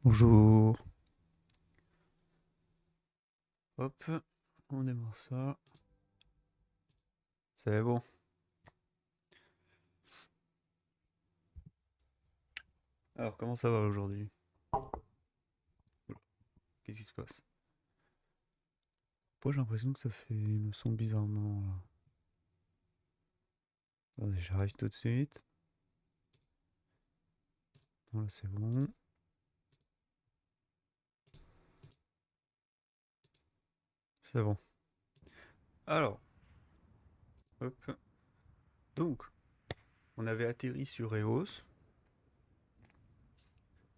Bonjour. Hop, on démarre ça. C'est bon. Alors, comment ça va aujourd'hui? Oula, qu'est-ce qui se passe? Pourquoi j'ai l'impression que ça fait le son bizarrement là? Attendez, j'arrive tout de suite. Non, là c'est bon. C'est bon. Alors, hop. Donc, on avait atterri sur Eos.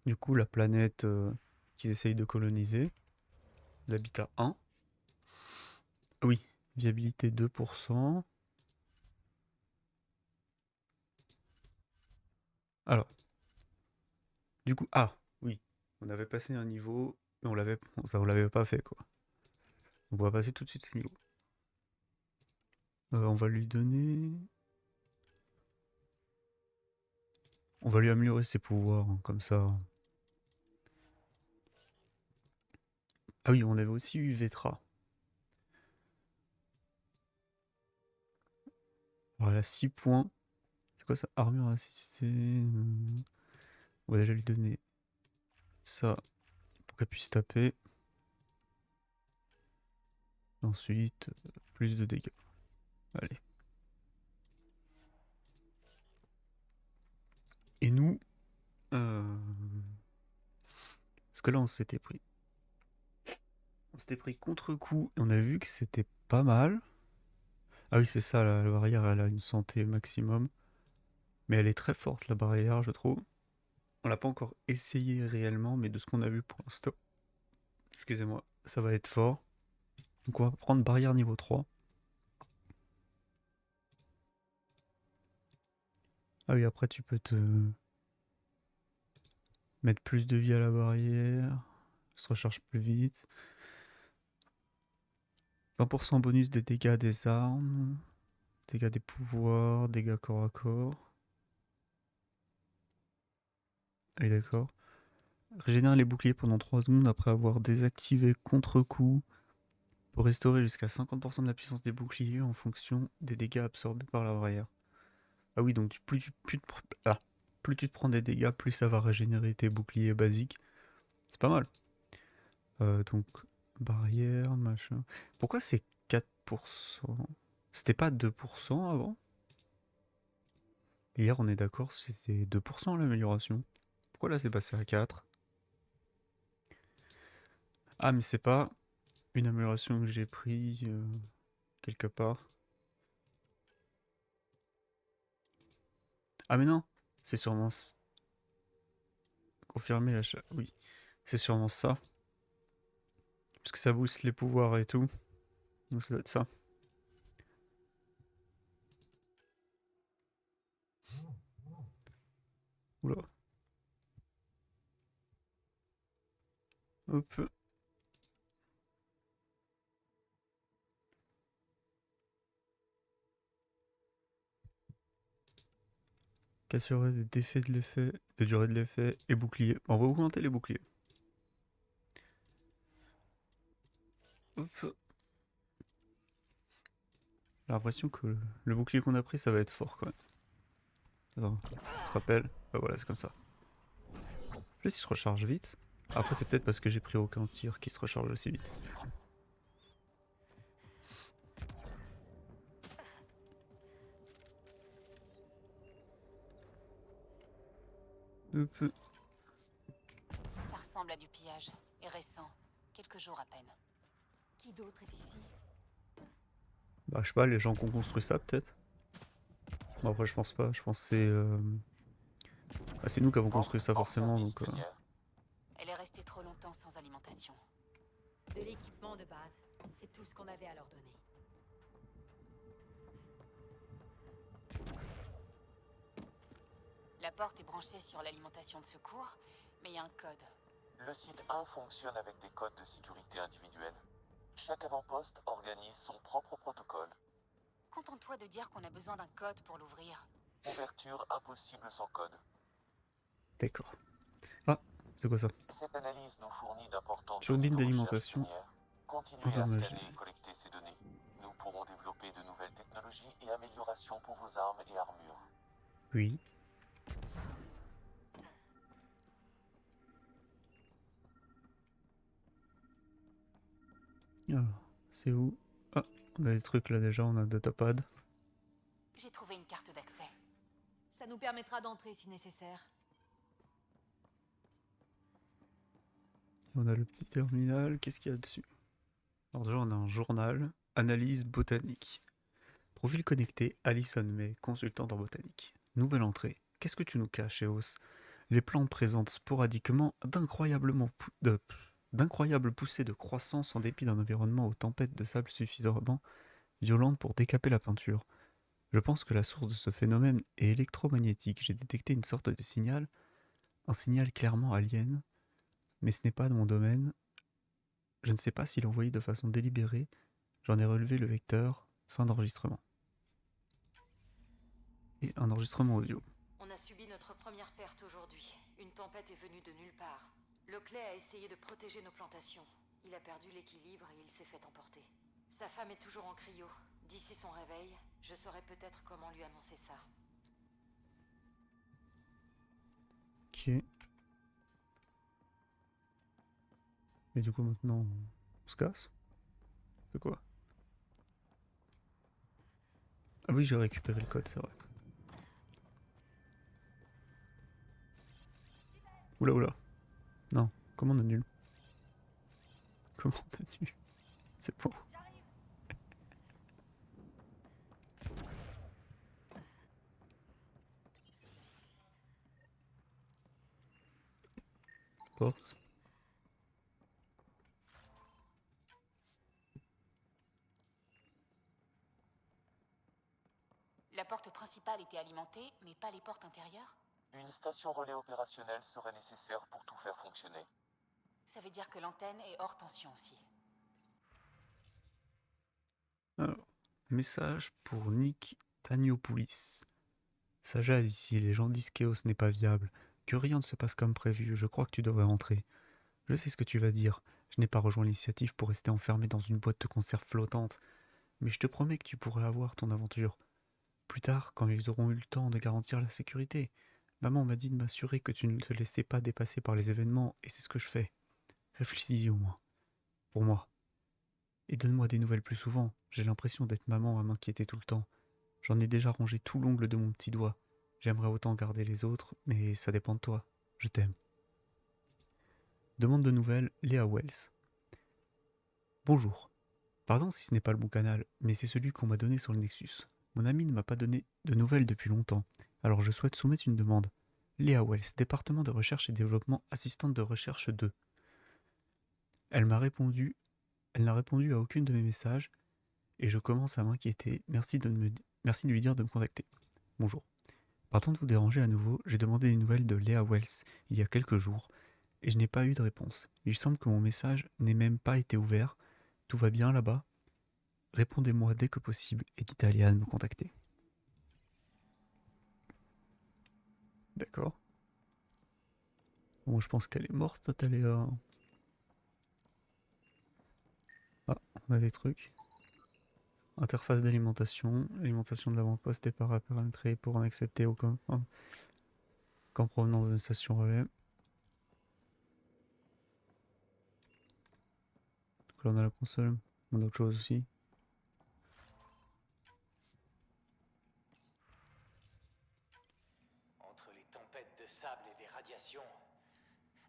Du coup, la planète qu'ils essayent de coloniser. L'habitat 1. Ah oui, viabilité 2%. Alors, du coup, ah, oui. On avait passé un niveau, mais on l'avait pas fait quoi. On va passer tout de suite le niveau. On va lui donner. On va lui améliorer ses pouvoirs, hein, comme ça. Ah oui, on avait aussi eu Vetra. Alors elle a 6 points. C'est quoi ça? Armure assistée. On va déjà lui donner ça pour qu'elle puisse taper. Ensuite, plus de dégâts. Allez. Et nous, parce que là on s'était pris. On s'était pris contre-coup et on a vu que c'était pas mal. Ah oui, c'est ça, la barrière, elle a une santé maximum. Mais elle est très forte, la barrière, je trouve. On l'a pas encore essayé réellement, mais de ce qu'on a vu pour l'instant, excusez-moi, ça va être fort. Donc on va prendre barrière niveau 3. Ah oui, après tu peux te mettre plus de vie à la barrière, ça se recharge plus vite. 20% bonus des dégâts des armes, dégâts des pouvoirs, dégâts corps à corps. Ah oui, d'accord. Régénère les boucliers pendant 3 secondes après avoir désactivé contre-coup pour restaurer jusqu'à 50% de la puissance des boucliers en fonction des dégâts absorbés par la barrière. Ah oui, donc plus tu te prends des dégâts, plus ça va régénérer tes boucliers basiques. C'est pas mal. Donc, barrière, machin. Pourquoi c'est 4%? C'était pas 2% avant? Hier, on est d'accord, c'était 2% l'amélioration. Pourquoi là, c'est passé à 4? Ah, mais c'est pas une amélioration que j'ai pris quelque part. Ah, mais non, c'est sûrement... Confirmer l'achat, oui. C'est sûrement ça. Parce que ça booste les pouvoirs et tout. Donc ça doit être ça. Oula. Hop. Casserait des défaits de l'effet, de durée de l'effet et bouclier. Bon, on va augmenter les boucliers. Hop. J'ai l'impression que le bouclier qu'on a pris, ça va être fort, quoi. Attends, tu te rappelles? Bah voilà, c'est comme ça. Je sais s'il se recharge vite. Après, c'est peut-être parce que j'ai pris aucun tir qui se recharge aussi vite. Hop. Ça ressemble à du pillage. Et récent. Quelques jours à peine. Qui d'autre est ici? Bah, je sais pas, les gens qui ont construit ça, peut-être. Bon, après, je pense pas. Je pense que c'est. Bah, c'est nous qui avons Vente construit ça, hors forcément, service, donc. Lumière. Elle est restée trop longtemps sans alimentation. De l'équipement de base. C'est tout ce qu'on avait à leur donner. La porte est branchée sur l'alimentation de secours, mais il y a un code. Le site 1 fonctionne avec des codes de sécurité individuels. Chaque avant-poste organise son propre protocole. Contente-toi de dire qu'on a besoin d'un code pour l'ouvrir. Ouverture impossible sans code. D'accord. Ah, C'est quoi ça? Cette analyse nous fournit d'importantes données Turbine de recherche d'alimentation minière. Continuez à endommagée. scanner et collecter ces données. Nous pourrons développer de nouvelles technologies et améliorations pour vos armes et armures. Oui. Alors, c'est où? Ah, on a des trucs là déjà, on a un datapad. J'ai trouvé une carte d'accès. Ça nous permettra d'entrer si nécessaire. On a le petit terminal, qu'est-ce qu'il y a dessus? Alors déjà on a un journal, analyse botanique. Profil connecté, Alison May, consultante en botanique. Nouvelle entrée. Qu'est-ce que tu nous caches, Eos? Les plantes présentent sporadiquement d'incroyables poussées de croissance en dépit d'un environnement aux tempêtes de sable suffisamment violentes pour décaper la peinture. Je pense que la source de ce phénomène est électromagnétique. J'ai détecté une sorte de signal, un signal clairement alien, mais ce n'est pas de mon domaine. Je ne sais pas s'il est envoyé de façon délibérée. J'en ai relevé le vecteur. Fin d'enregistrement. Et un enregistrement audio. On a subi notre première perte aujourd'hui. Une tempête est venue de nulle part. Lockley a essayé de protéger nos plantations. Il a perdu l'équilibre et il s'est fait emporter. Sa femme est toujours en cryo. D'ici son réveil, je saurai peut-être comment lui annoncer ça. Ok. Et du coup maintenant, on se casse? On fait quoi? Ah oui, j'ai récupéré le code, c'est vrai. Oula oula. Non, comment on annule? Comment on annule? C'est bon. Porte. La porte principale était alimentée, mais pas les portes intérieures. Une station relais opérationnelle serait nécessaire pour tout faire fonctionner. Ça veut dire que l'antenne est hors tension aussi. Alors, message pour Nick Taniopoulis. Ça jase ici, les gens disent qu'Eos n'est pas viable, que rien ne se passe comme prévu, je crois que tu devrais rentrer. Je sais ce que tu vas dire, je n'ai pas rejoint l'initiative pour rester enfermé dans une boîte de conserve flottante, mais je te promets que tu pourrais avoir ton aventure. Plus tard, quand ils auront eu le temps de garantir la sécurité. Maman m'a dit de m'assurer que tu ne te laissais pas dépasser par les événements, et c'est ce que je fais. Réfléchis-y au moins. Pour moi. Et donne-moi des nouvelles plus souvent, j'ai l'impression d'être maman à m'inquiéter tout le temps. J'en ai déjà rongé tout l'ongle de mon petit doigt. J'aimerais autant garder les autres, mais ça dépend de toi. Je t'aime. Demande de nouvelles, Léa Wells. Bonjour. Pardon si ce n'est pas le bon canal, mais c'est celui qu'on m'a donné sur le Nexus. Mon ami ne m'a pas donné de nouvelles depuis longtemps, alors je souhaite soumettre une demande. Léa Wells, département de recherche et développement, assistante de recherche 2. Elle n'a répondu à aucune de mes messages, et je commence à m'inquiéter. Merci de lui dire de me contacter. Bonjour. Pardon de vous déranger à nouveau, j'ai demandé des nouvelles de Léa Wells il y a quelques jours, et je n'ai pas eu de réponse. Il semble que mon message n'ait même pas été ouvert. Tout va bien là-bas? Répondez-moi dès que possible et dites à Léa de me contacter. D'accord. Bon, je pense qu'elle est morte, ta Léa. Ah, on a des trucs. Interface d'alimentation. Alimentation de l'avant-poste est paramétrée pour en accepter qu'en provenance d'une station relais. Donc là, on a la console. On a autre chose aussi. Entre les tempêtes de sable et les radiations,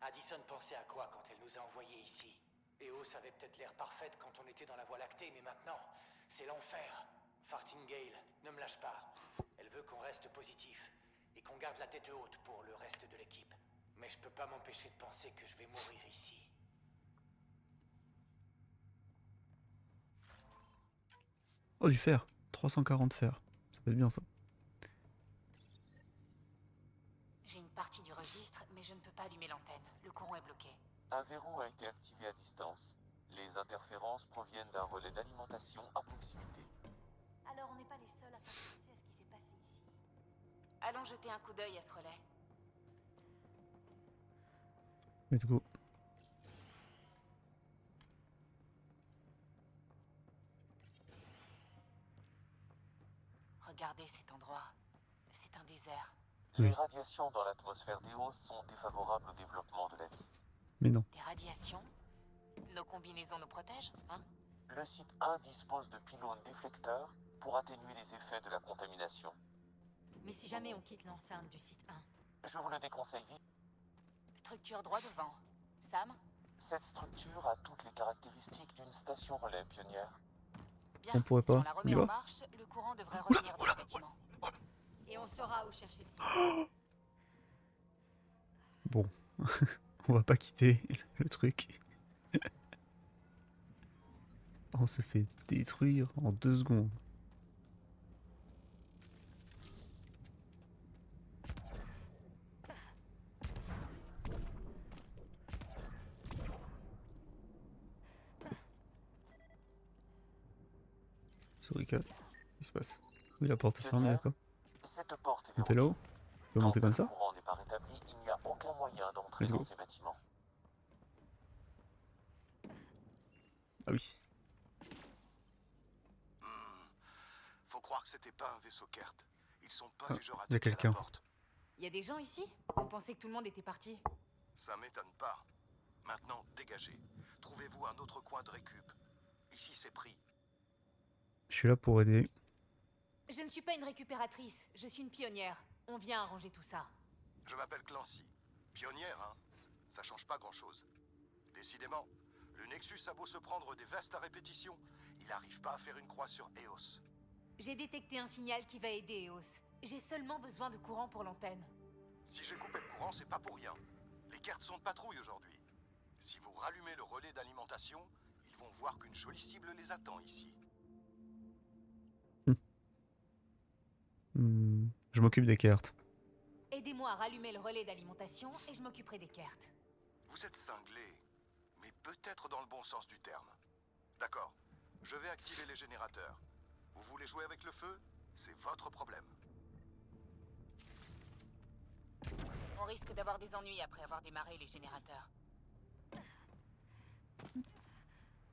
Addison pensait à quoi quand elle nous a envoyés ici? Eos avait peut-être l'air parfaite quand on était dans la Voie lactée, mais maintenant, c'est l'enfer. Fartingale, ne me lâche pas. Elle veut qu'on reste positif et qu'on garde la tête haute pour le reste de l'équipe. Mais je peux pas m'empêcher de penser que je vais mourir ici. Oh, du fer. 340 fer. Ça peut être bien ça. J'ai une partie du registre, mais je ne peux pas allumer l'antenne. Le courant est bloqué. Un verrou a été activé à distance. Les interférences proviennent d'un relais d'alimentation à proximité. Alors on n'est pas les seuls à s'intéresser à ce qui s'est passé ici. Allons jeter un coup d'œil à ce relais. Let's go. Regardez cet endroit. C'est un désert. Oui. Les radiations dans l'atmosphère d'Eos sont défavorables au développement de la vie. Mais non. Des radiations? Nos combinaisons nous protègent, hein? Le site 1 dispose de pylônes déflecteurs pour atténuer les effets de la contamination. Mais si jamais on quitte l'enceinte du site 1, Je vous le déconseille vite. Structure droit devant. Sam? Cette structure a toutes les caractéristiques d'une station relais pionnière. Bien. On pourrait Si on pas. la On remet y en va? marche, le courant devrait revenir dans le bâtiment. et on saura où chercher le site. Bon. On va pas quitter le truc. On se fait détruire en 2 secondes. Souris 4. Qu'est-ce qui se passe? Oui, la porte est fermée, d'accord. Cette porte est Montez verrouillée. là-haut. On peut Tant monter que comme le ça? courant n'est pas rétabli, il n'y a aucun moyen d'entrer Let's go. dans ces bâtiments. Ah oui. Faut croire que c'était pas un vaisseau Kert. Ils sont pas Ah, du genre à y a toquer à quelqu'un. la porte. Y a des gens ici? On pensait que tout le monde était parti. Ça m'étonne pas. Maintenant, dégagez. Trouvez-vous un autre coin de récup. Ici, c'est pris. Je suis là pour aider. Je ne suis pas une récupératrice, je suis une pionnière. On vient arranger tout ça. Je m'appelle Clancy. Pionnière, hein? Ça change pas grand-chose. Décidément, le Nexus a beau se prendre des vestes à répétition, il arrive pas à faire une croix sur Eos. J'ai détecté un signal qui va aider Eos. J'ai seulement besoin de courant pour l'antenne. Si j'ai coupé le courant, c'est pas pour rien. Les Kert sont de patrouille aujourd'hui. Si vous rallumez le relais d'alimentation, ils vont voir qu'une jolie cible les attend ici. Je m'occupe des cartes. Aidez-moi à rallumer le relais d'alimentation et je m'occuperai des cartes. Vous êtes cinglé, mais peut-être dans le bon sens du terme. D'accord, je vais activer les générateurs. Vous voulez jouer avec le feu? C'est votre problème. On risque d'avoir des ennuis après avoir démarré les générateurs.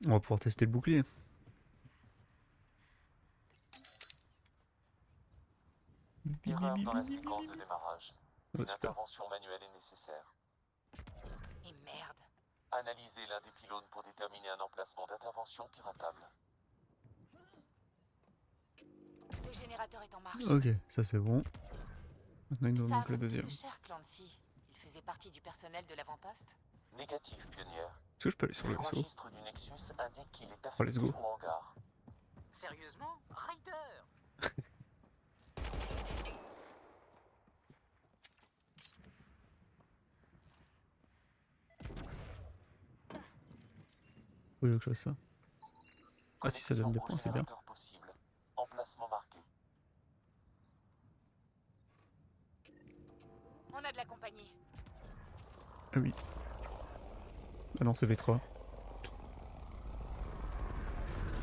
On va pouvoir tester le bouclier. Erreur dans la séquence de démarrage. Oh, Une super. intervention manuelle est nécessaire. Et merde. Analysez l'un des pylônes pour déterminer un emplacement d'intervention piratable. Le générateur est en marche. Ok, ça c'est bon. Maintenant il nous manque le Sam, deuxième. ce cher Clancy, il faisait partie du personnel de l'avant-poste? Négatif, pionnière. Est-ce que je peux aller sur Le le vaisseau? registre du Nexus indique qu'il est let's affecté go. au hangar. Sérieusement? Ryder! Oui, que je fasse ça. Ah si ça donne des Connexion au points, c'est bien. générateur possible. Emplacement marqué. On a de la compagnie. Ah oui. Ah non, c'est V3.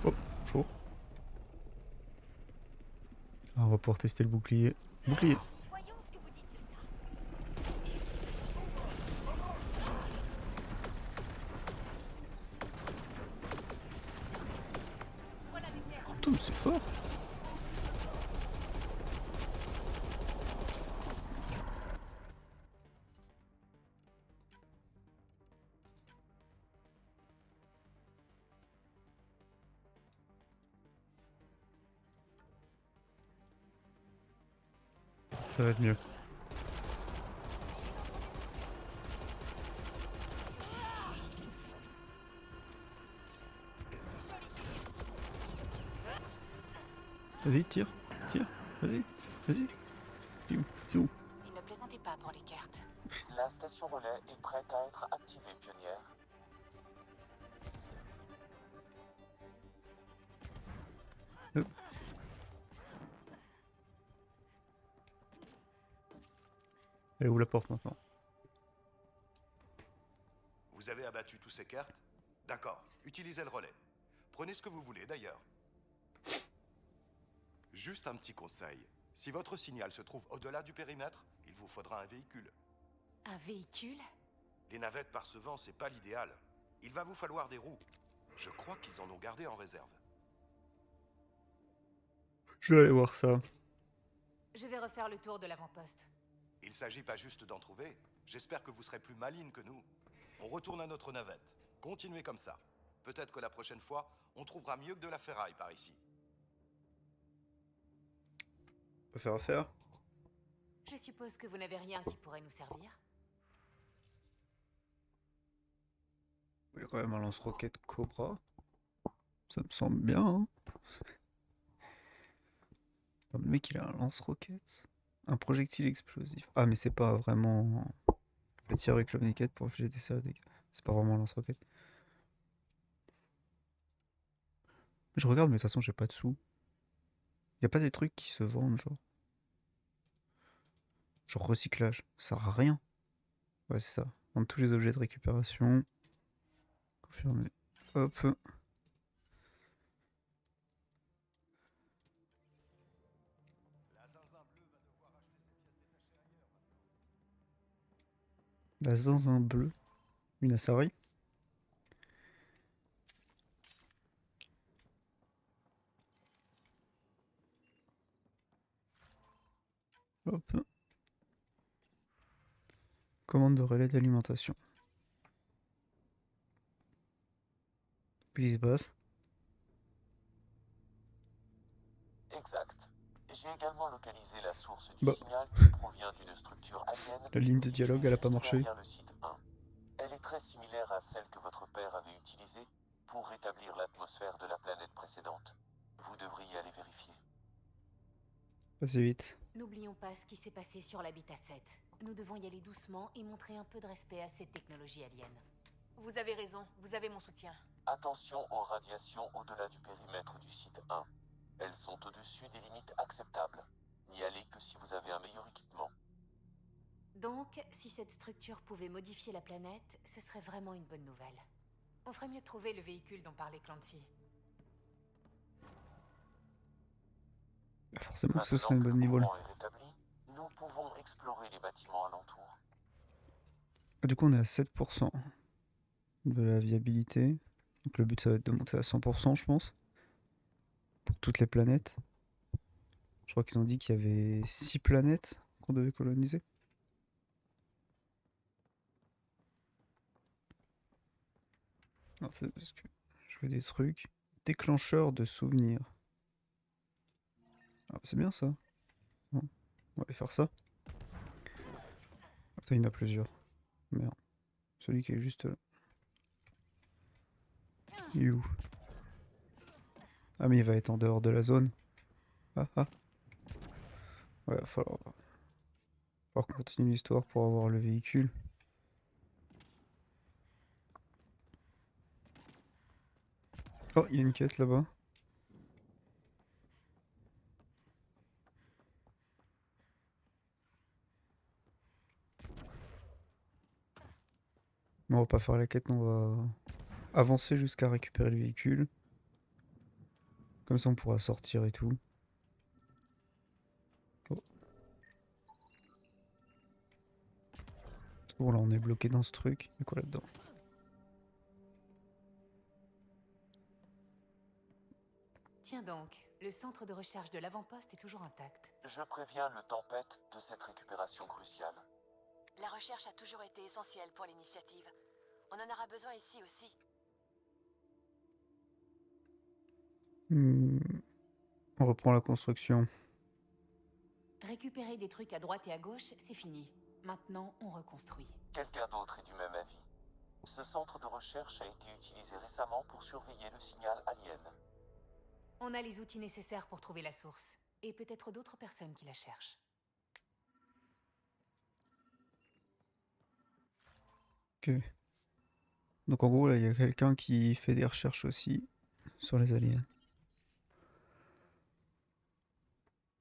Oh, chaud. Ah, on va pouvoir tester le bouclier. Bouclier. Voyons ce que vous dites de ça. Putain, mais c'est fort. Ça va être mieux. Vas-y, tire, tire, vas-y, vas-y. C'est où? C'est où? Il ne plaisantait pas pour les cartes. La station relais est prête à être activée, pionnière. Elle est où la porte maintenant? Vous avez abattu tous ces cartes? D'accord, utilisez le relais. Prenez ce que vous voulez d'ailleurs. Juste un petit conseil. Si votre signal se trouve au-delà du périmètre, il vous faudra un véhicule. Un véhicule? Des navettes par ce vent, c'est pas l'idéal. Il va vous falloir des roues. Je crois qu'ils en ont gardé en réserve. Je vais aller voir ça. Je vais refaire le tour de l'avant-poste. Il s'agit pas juste d'en trouver. J'espère que vous serez plus maligne que nous. On retourne à notre navette. Continuez comme ça. Peut-être que la prochaine fois, on trouvera mieux que de la ferraille par ici. On peut faire affaire. Je suppose que vous n'avez rien qui pourrait nous servir. Il y a quand même un lance-roquette Cobra. Ça me semble bien. Hein. Le mec, il a un lance-roquette. Un projectile explosif. Ah, mais c'est pas vraiment... Le tir avec l'omniquette pour jeter ça. C'est pas vraiment un lance-roquette. Je regarde, mais de toute façon, j'ai pas de sous. Y a pas des trucs qui se vendent, genre. Genre recyclage. Ça sert à rien. Ouais, c'est ça. Vendre tous les objets de récupération. Confirmer. Hop. La zinzin bleue. Une Asari. Hop. Commande de relais d'alimentation. Police basse. Exact. J'ai également localisé la source du Bah. signal qui provient d'une structure alien. La ligne de située dialogue, elle a pas juste marché. derrière le site 1. Elle est très similaire à celle que votre père avait utilisée pour rétablir l'atmosphère de la planète précédente. Vous devriez aller vérifier. Passez vite. N'oublions pas ce qui s'est passé sur l'Habitat 7. Nous devons y aller doucement et montrer un peu de respect à cette technologie alien. Vous avez raison, vous avez mon soutien. Attention aux radiations au-delà du périmètre du site 1. Elles sont au-dessus des limites acceptables. N'y allez que si vous avez un meilleur équipement. Donc, si cette structure pouvait modifier la planète, ce serait vraiment une bonne nouvelle. On ferait mieux de trouver le véhicule dont parlait Clancy. Bah, forcément que ce Maintenant serait une que bonne le niveau. courant est rétabli, nous pouvons explorer les bâtiments alentours. Ah, du coup, on est à 7% de la viabilité. Donc le but, ça va être de monter à 100%, je pense. Pour toutes les planètes. Je crois qu'ils ont dit qu'il y avait 6 planètes qu'on devait coloniser. Alors, c'est parce que je vois des trucs. Déclencheur de souvenirs. Ah, c'est bien ça. Bon, on va aller faire ça. Attends, il y en a plusieurs. Merde. Celui qui est juste là. Il est où? Ah, mais il va être en dehors de la zone. Ah, ah. Ouais, il va falloir qu'on continue l'histoire pour avoir le véhicule. Oh, il y a une quête là-bas. On va pas faire la quête, on va avancer jusqu'à récupérer le véhicule. Comme ça on pourra sortir et tout. Oh. Bon là on est bloqué dans ce truc. Il y a quoi là-dedans? Tiens donc, le centre de recherche de l'avant-poste est toujours intact. Je préviens le Tempête de cette récupération cruciale. La recherche a toujours été essentielle pour l'initiative. On en aura besoin ici aussi. On reprend la construction. Récupérer des trucs à droite et à gauche, c'est fini. Maintenant, on reconstruit. Quelqu'un d'autre est du même avis. Ce centre de recherche a été utilisé récemment pour surveiller le signal alien. On a les outils nécessaires pour trouver la source. Et peut-être d'autres personnes qui la cherchent. Ok. Donc en gros là il y a quelqu'un qui fait des recherches aussi sur les aliens.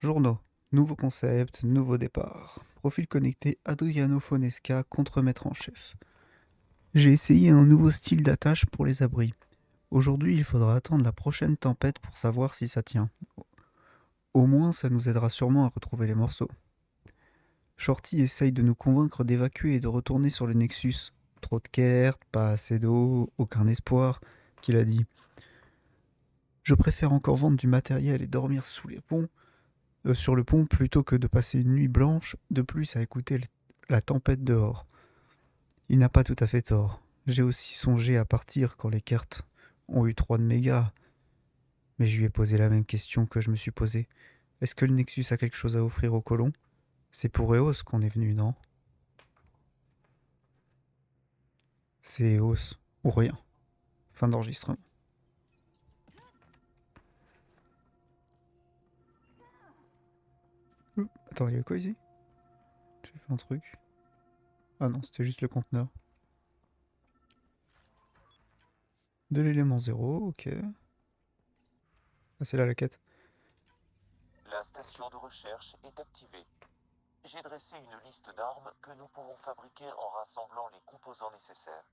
Journaux. Nouveau concept, nouveau départ. Profil connecté Adriano Fonesca, contremaître en chef. J'ai essayé un nouveau style d'attache pour les abris. Aujourd'hui, il faudra attendre la prochaine tempête pour savoir si ça tient. Au moins, ça nous aidera sûrement à retrouver les morceaux. Shorty essaye de nous convaincre d'évacuer et de retourner sur le Nexus. trop de cartes, pas assez d'eau, aucun espoir, qu'il a dit. Je préfère encore vendre du matériel et dormir sous les ponts, sur le pont plutôt que de passer une nuit blanche de plus à écouter la tempête dehors. Il n'a pas tout à fait tort. J'ai aussi songé à partir quand les cartes ont eu 3 de méga, mais je lui ai posé la même question que je me suis posée. Est-ce que le Nexus a quelque chose à offrir aux colons? C'est pour EOS qu'on est venu, non? C'est EOS ou rien. Fin d'enregistrement. Attends, il y a quoi ici? J'ai fait un truc. Ah non, c'était juste le conteneur. De l'élément 0, ok. Ah, c'est là la quête. La station de recherche est activée. J'ai dressé une liste d'armes que nous pouvons fabriquer en rassemblant les composants nécessaires.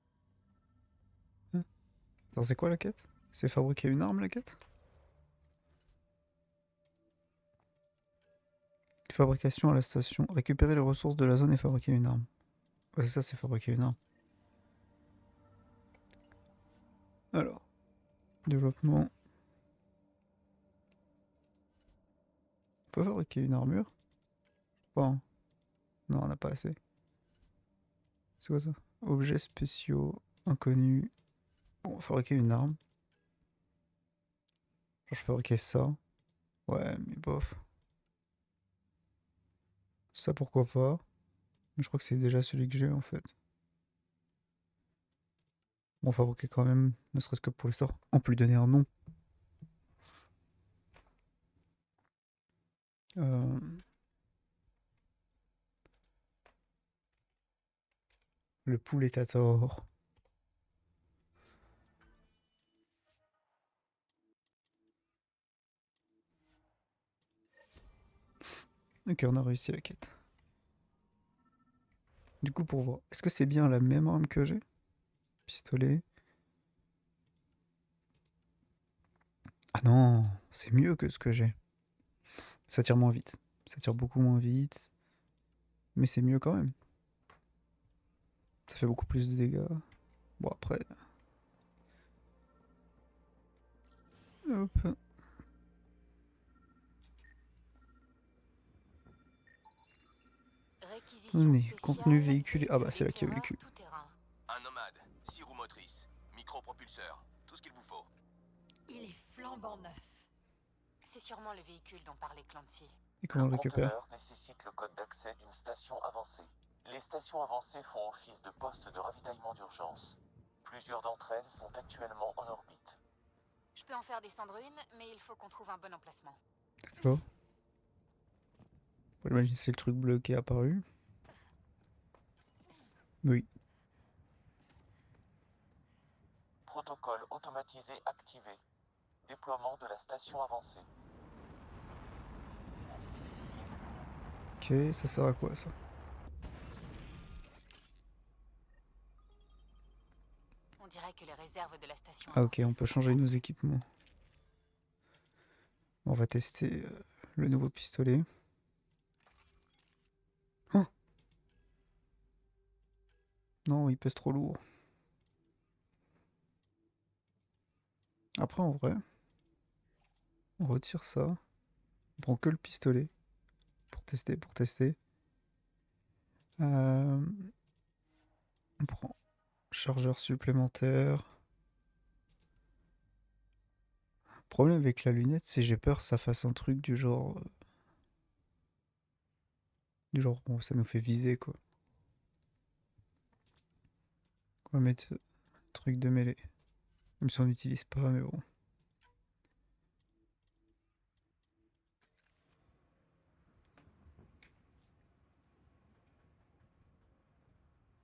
Attends, c'est quoi la quête? C'est fabriquer une arme la quête? Fabrication à la station. Récupérer les ressources de la zone et fabriquer une arme. Ouais, c'est ça, c'est fabriquer une arme. Alors, développement. On peut fabriquer une armure? Pas, hein. Non, on n'a pas assez. C'est quoi ça? Objets spéciaux, inconnus. Bon, on va fabriquer une arme. Genre, je fabriquer ça. Ouais, mais bof. Ça, pourquoi pas? Mais je crois que c'est déjà celui que j'ai en fait. Bon, fabriquer quand même, ne serait-ce que pour l'histoire. On peut lui donner un nom. Euh... Le poulet à tort. Ok, on a réussi la quête. Du coup, pour voir, est-ce que c'est bien la même arme que j'ai? Pistolet. Ah non, c'est mieux que ce que j'ai. Ça tire moins vite. Ça tire beaucoup moins vite. Mais c'est mieux quand même. Ça fait beaucoup plus de dégâts. Bon, après. Hop. Réquisition Contenu spéciale, véhiculé. Ah bah c'est là qu'il y a éclaireur véhicule. tout-terrain. Un nomade, 6 roues motrices, micropropulseur, tout ce qu'il vous faut. Il est flambant neuf. C'est sûrement le véhicule dont parlait Clancy. Et comment on Le le récupère? conteneur nécessite le code d'accès d'une station avancée. Les stations avancées font office de poste de ravitaillement d'urgence. Plusieurs d'entre elles sont actuellement en orbite. Je peux en faire descendre une, mais il faut qu'on trouve un bon emplacement. D'accord. On va imaginer c'est le truc bleu qui est apparu. Oui. Protocole automatisé activé. Déploiement de la station avancée. Ok, ça sert à quoi ça? On dirait que les réserves de la station Ah ok, avancée on peut sont changer nos intactes. équipements. On va tester le nouveau pistolet. Oh non, il pèse trop lourd. Après, en vrai, on retire ça. On prend que le pistolet pour tester, on prend chargeur supplémentaire. Le problème avec la lunette, c'est j'ai peur que ça fasse un truc du genre... bon, ça nous fait viser, quoi. On va mettre truc de mêlée. Même si on n'utilise pas, mais bon.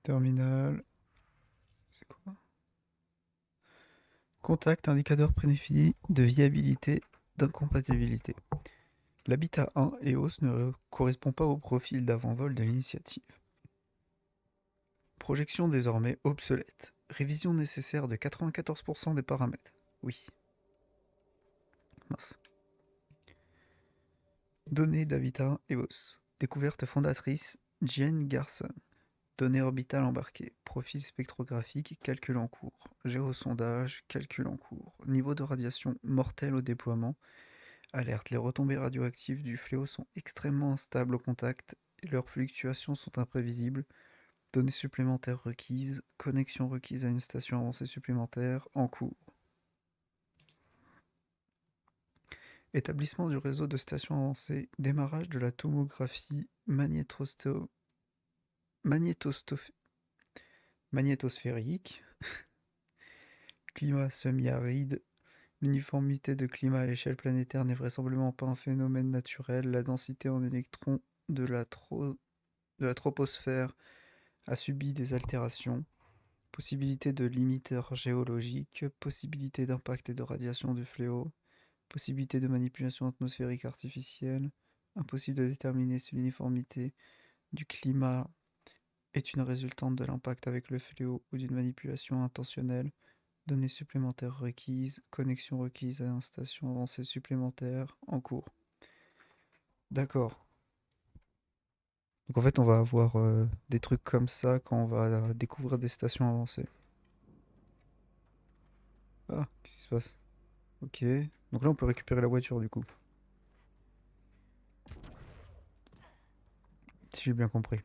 Terminal. C'est quoi? Contact, indicateur prédéfini de viabilité, d'incompatibilité. L'habitat 1 EOS ne correspond pas au profil d'avant-vol de l'initiative. Projection désormais obsolète. Révision nécessaire de 94% des paramètres. Oui. Mince. Données d'habitat EOS. Découverte fondatrice Jane Garson. Données orbitales embarquées. Profil spectrographique, calcul en cours. Géosondage, calcul en cours. Niveau de radiation mortelle au déploiement. Alerte, les retombées radioactives du fléau sont extrêmement instables au contact et leurs fluctuations sont imprévisibles. Données supplémentaires requises. Connexion requise à une station avancée supplémentaire en cours. Établissement du réseau de stations avancées. Démarrage de la tomographie magnétosphérique. Climat semi-aride. L'uniformité de climat à l'échelle planétaire n'est vraisemblablement pas un phénomène naturel. La densité en électrons de la troposphère a subi des altérations. Possibilité de limiteurs géologiques. Possibilité d'impact et de radiation du fléau. Possibilité de manipulation atmosphérique artificielle. Impossible de déterminer si l'uniformité du climat est une résultante de l'impact avec le fléau ou d'une manipulation intentionnelle. Données supplémentaires requises. Connexion requise à une station avancée supplémentaire en cours. D'accord. Donc en fait, on va avoir des trucs comme ça quand on va découvrir des stations avancées. Ah, qu'est-ce qui se passe? Ok. Donc là, on peut récupérer la voiture du coup. Si j'ai bien compris.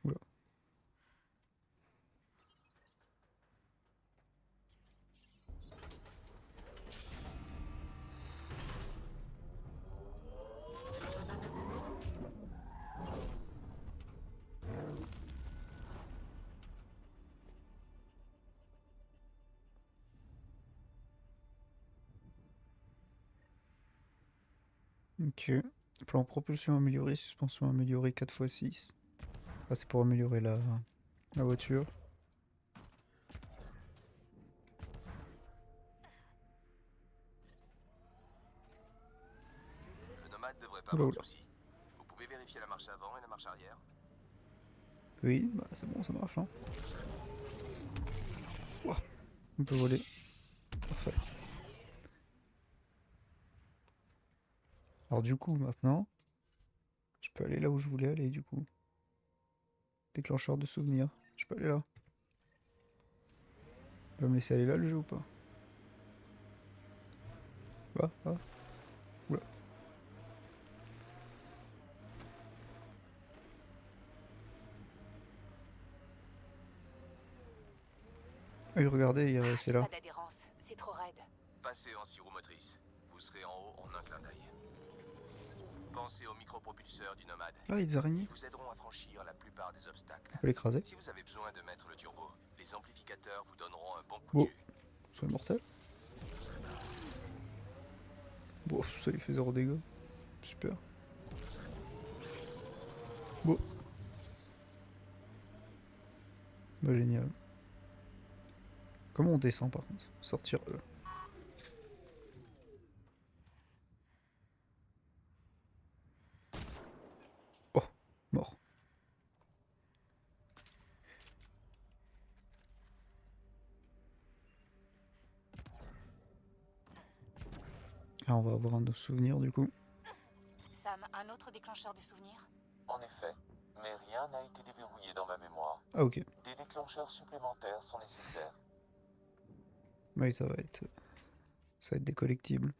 Oula. Ok. Plan propulsion améliorée, suspension améliorée 4x6. Ah, c'est pour améliorer la voiture. Le nomade devrait pas Oula, avoir de oula. soucis. Vous pouvez vérifier la marche avant et la marche arrière. Oui, bah c'est bon, ça marche. Hein. Ouah, on peut voler. Parfait. Alors du coup, maintenant, je peux aller là où je voulais aller du coup. Déclencheur de souvenirs. Je peux aller là. Il va me laisser aller là le jeu ou pas? Ah, ah. Oula. Oui, regardez, c'est J'ai là. pas d'adhérence, c'est trop raide. Passez en scie roue motrice. Vous serez en haut en un clin d'œil. Pensez aux micropropulseurs du nomade. Là, il y a des araignées. Ils vous aideront à franchir la plupart des obstacles. On peut l'écraser. Si vous avez besoin de mettre le turbo, les amplificateurs vous donneront un bon coup Bon, de jus. soit mortel. Bon, ça lui fait 0 dégâts. Super. Bon. Bah génial. Comment on descend par contre? Sortir E. Oh, mort. Ah, on va avoir un autre souvenir du coup. Sam, un autre déclencheur de souvenirs? En effet, mais rien n'a été déverrouillé dans ma mémoire. Ah ok. Des déclencheurs supplémentaires sont nécessaires. Oui, ça va être des collectibles.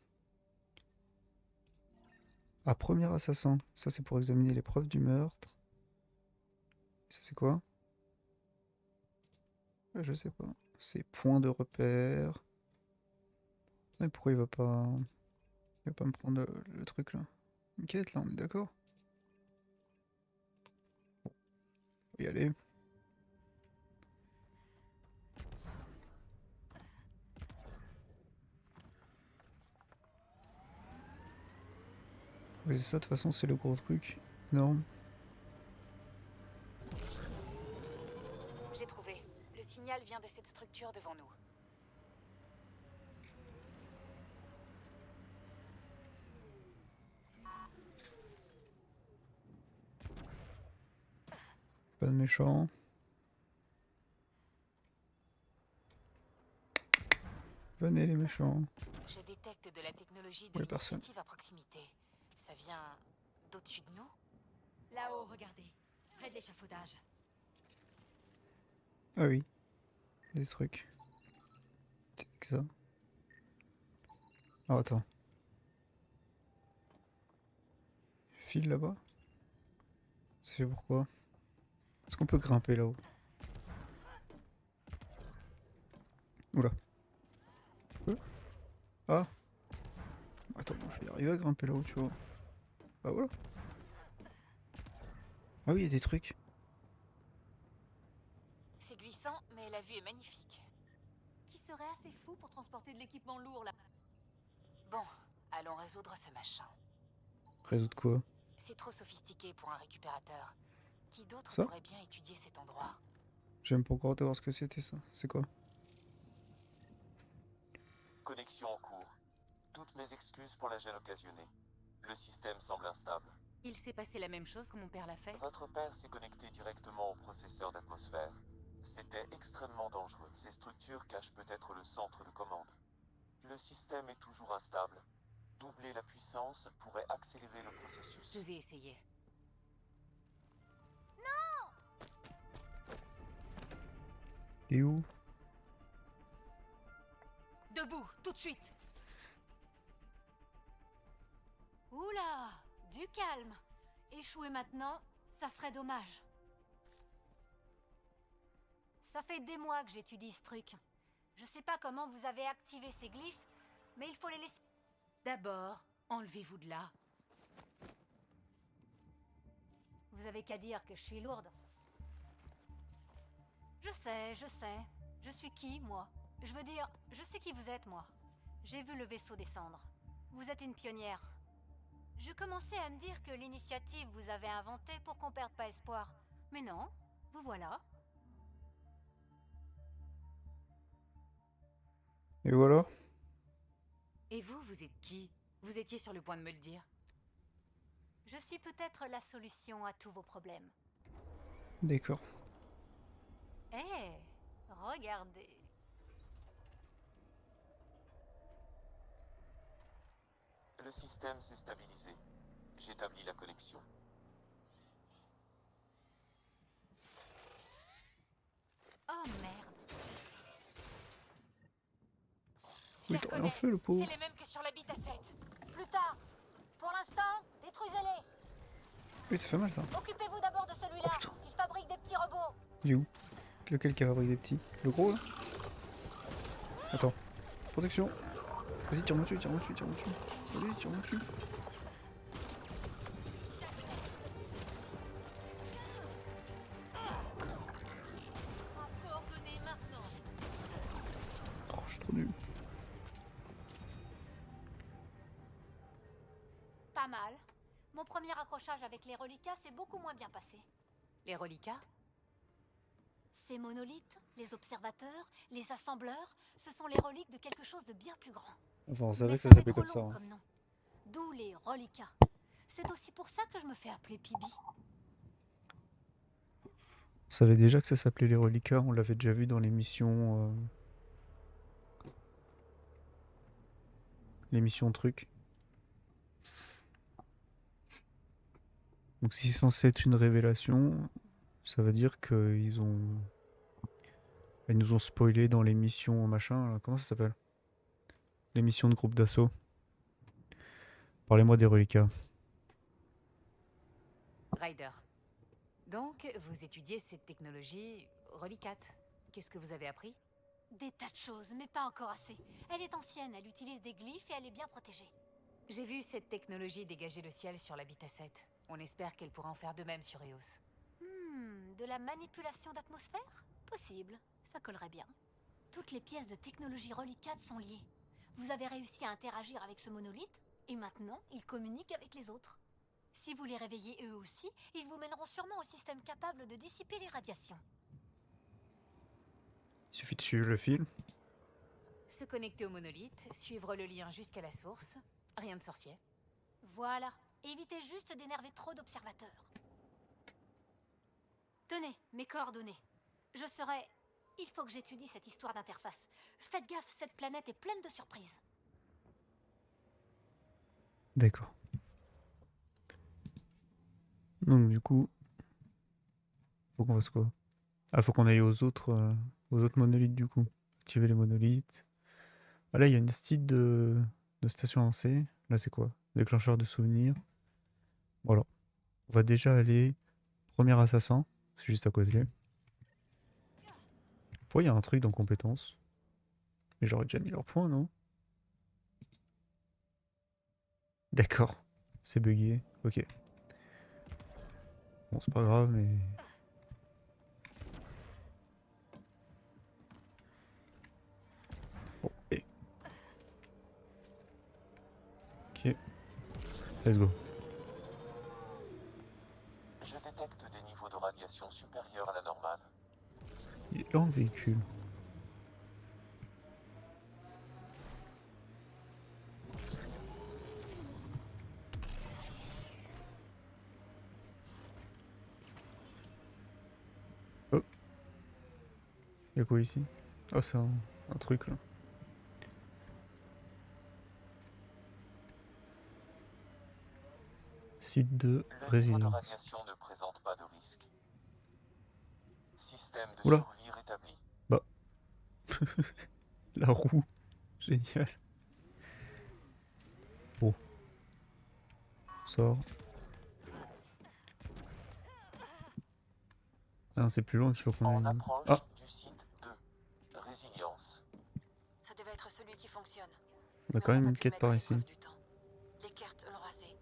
Ah, premier assassin. Ça c'est pour examiner les preuves du meurtre. Ça c'est quoi? Je sais pas. C'est point de repère. Mais pourquoi il va pas me prendre le truc là? Une quête là, on est d'accord? Faut y aller. Oui, c'est ça, de toute façon, c'est le gros truc. Énorme. J'ai trouvé. Le signal vient de cette structure devant nous. Pas de méchant. Venez les méchants. Je détecte détecte de la technologie de Oui, personne. l'initiative à proximité. Ça vient d'au-dessus de nous? Là-haut, regardez. Près de l'échafaudage. Ah oui, des trucs. C'est que ça. Oh, attends. File là-bas? Ça fait pourquoi? Est-ce qu'on peut grimper là-haut? Oula. Ah! Attends, je vais y arriver à grimper là-haut, tu vois. Ah voilà. Ah oui, il y a des trucs. C'est glissant, mais la vue est magnifique. Qui serait assez fou pour transporter de l'équipement lourd là? Bon, allons résoudre ce machin. Résoudre quoi? C'est trop sophistiqué pour un récupérateur. Qui d'autre Ça? pourrait bien étudier cet endroit? J'aime pas encore voir ce que c'était ça. C'est quoi? Connexion en cours. Toutes mes excuses pour la gêne occasionnée. Le système semble instable. Il s'est passé la même chose que mon père l'a fait? Votre père s'est connecté directement au processeur d'atmosphère. C'était extrêmement dangereux. Ces structures cachent peut-être le centre de commande. Le système est toujours instable. Doubler la puissance pourrait accélérer le processus. Je vais essayer. Et où? Debout, tout de suite. Oula, du calme. Échouer maintenant, ça serait dommage. Ça fait des mois que j'étudie ce truc. Je sais pas comment vous avez activé ces glyphes, mais il faut les laisser... D'abord, enlevez-vous de là. Vous avez qu'à dire que je suis lourde. Je sais, je sais. Je suis qui, moi? Je veux dire, je sais qui vous êtes, moi. J'ai vu le vaisseau descendre. Vous êtes une pionnière. Je commençais à me dire que l'initiative vous avait inventé pour qu'on perde pas espoir. Mais non, vous voilà. Et voilà. Et vous, vous êtes qui? Vous étiez sur le point de me le dire. Je suis peut-être la solution à tous vos problèmes. D'accord. Hé, regardez. Le système s'est stabilisé. J'établis la connexion. Oh merde. Je les t'as rien reconnais. fait, le pauvre. C'est les mêmes que sur la bite à 7. Plus tard. Pour l'instant, détruisez-les. Oui, ça fait mal ça. Occupez-vous d'abord de celui-là. Oh, putain. Il fabrique des petits robots. Il est où? Lequel qui fabrique des petits? Le gros là? Attends. Protection. Vas-y, tire-moi dessus, tire-moi dessus, tire-moi dessus. Vas-y, tire-moi dessus. Coordonnées maintenant. Oh, je suis trop nul. Pas mal. Mon premier accrochage avec les reliquats s'est beaucoup moins bien passé. Les reliquats? Ces monolithes, les observateurs, les assembleurs, ce sont les reliques de quelque chose de bien plus grand. Enfin, on savait Mais que ça fait s'appelait trop comme ça. long Hein. comme nom. D'où les reliquats. C'est aussi pour ça que je me fais appeler Pibi. On savait déjà que ça s'appelait les reliquats, on l'avait déjà vu dans l'émission. L'émission truc. Donc si c'est censé être une révélation, ça veut dire qu'ils ont... Ils nous ont spoilé dans l'émission machin, là. Comment ça s'appelle? L'émission de groupe d'assaut. Parlez-moi des reliquats. Ryder. Donc, vous étudiez cette technologie relicate. Qu'est-ce que vous avez appris? Des tas de choses, mais pas encore assez. Elle est ancienne, elle utilise des glyphes et elle est bien protégée. J'ai vu cette technologie dégager le ciel sur l'Habitat 7. On espère qu'elle pourra en faire de même sur Eos. De la manipulation d'atmosphère? Possible, ça collerait bien. Toutes les pièces de technologie relicate sont liées. Vous avez réussi à interagir avec ce monolithe, et maintenant, il communique avec les autres. Si vous les réveillez eux aussi, ils vous mèneront sûrement au système capable de dissiper les radiations. Il suffit de suivre le fil. Se connecter au monolithe, suivre le lien jusqu'à la source. Rien de sorcier. Voilà, évitez juste d'énerver trop d'observateurs. Tenez, mes coordonnées. Je serai... Il faut que j'étudie cette histoire d'interface. Faites gaffe, cette planète est pleine de surprises. D'accord. Donc du coup, faut qu'on fasse quoi? Ah, faut qu'on aille aux autres monolithes du coup. Activer les monolithes. Ah là, il y a une style de station avancée. Là, c'est quoi? Déclencheur de souvenirs. Voilà. On va déjà aller. Premier assassin. C'est juste à côté. Pourquoi il y a un truc dans compétences? Mais j'aurais déjà mis leur point, non? D'accord. C'est bugué. Ok. Bon, c'est pas grave, mais. Bon, et. Ok. Let's go. Je détecte des niveaux de radiation supérieurs à la normale. Il est là le véhicule. Oh, y'a quoi ici? Oh, c'est un truc là. Site de Le niveau de résilience. radiation ne présente pas de risque. Système de Oula, survie rétabli. bah, la roue. Génial. Bon, on sort. Ah non, c'est plus loin qu'il faut qu'on En aille. approche Ah, du site de résilience. Ça devait être celui qui fonctionne. on a Mais quand on n'a même pas une pu le quête mettre à par ici. l'épreuve du temps. Les cartes l'ont rasé.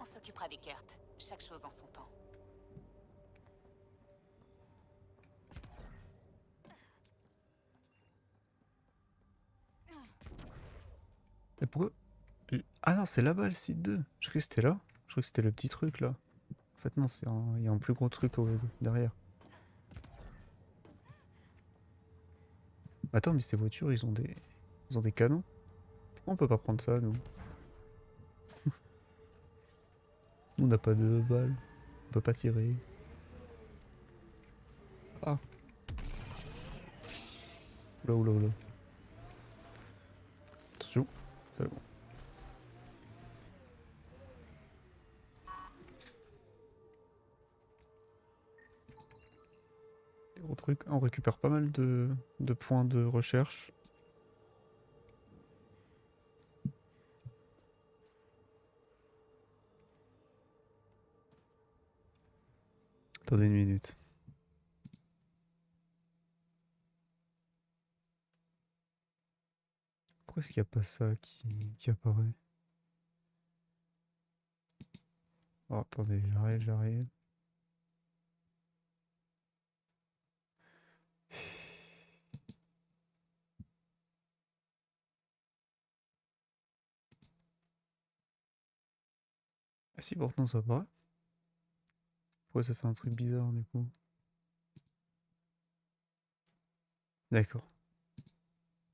On s'occupera des cartes. Chaque chose en son temps. Et pourquoi? Ah non, c'est là-bas le site 2. Je croyais que c'était là. Je croyais que c'était le petit truc là. En fait, non, il y a un plus gros truc derrière. Attends, mais ces voitures, ils ont des canons. Pourquoi on peut pas prendre ça, nous? Nous, on n'a pas de balles. On peut pas tirer. Ah, là, oula, oula. Attention. C'est bon. Des gros trucs. Ah, on récupère pas mal de points de recherche. Attendez une minute. Pourquoi est-ce qu'il n'y a pas ça qui apparaît? Oh, attendez, j'arrive, j'arrive. Ah si, pourtant ça apparaît. Pourquoi ça fait un truc bizarre du coup? D'accord,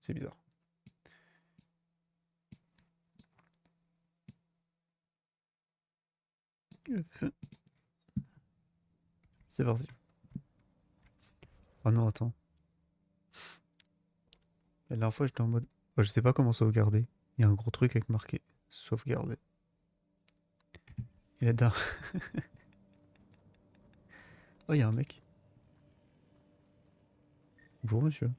c'est bizarre. Hop, c'est parti. Oh non, attends. La dernière fois j'étais en mode. Oh, je sais pas comment sauvegarder. Il y a un gros truc avec marqué sauvegarder. Et là-dedans. Oh, il y a un mec. Bonjour monsieur.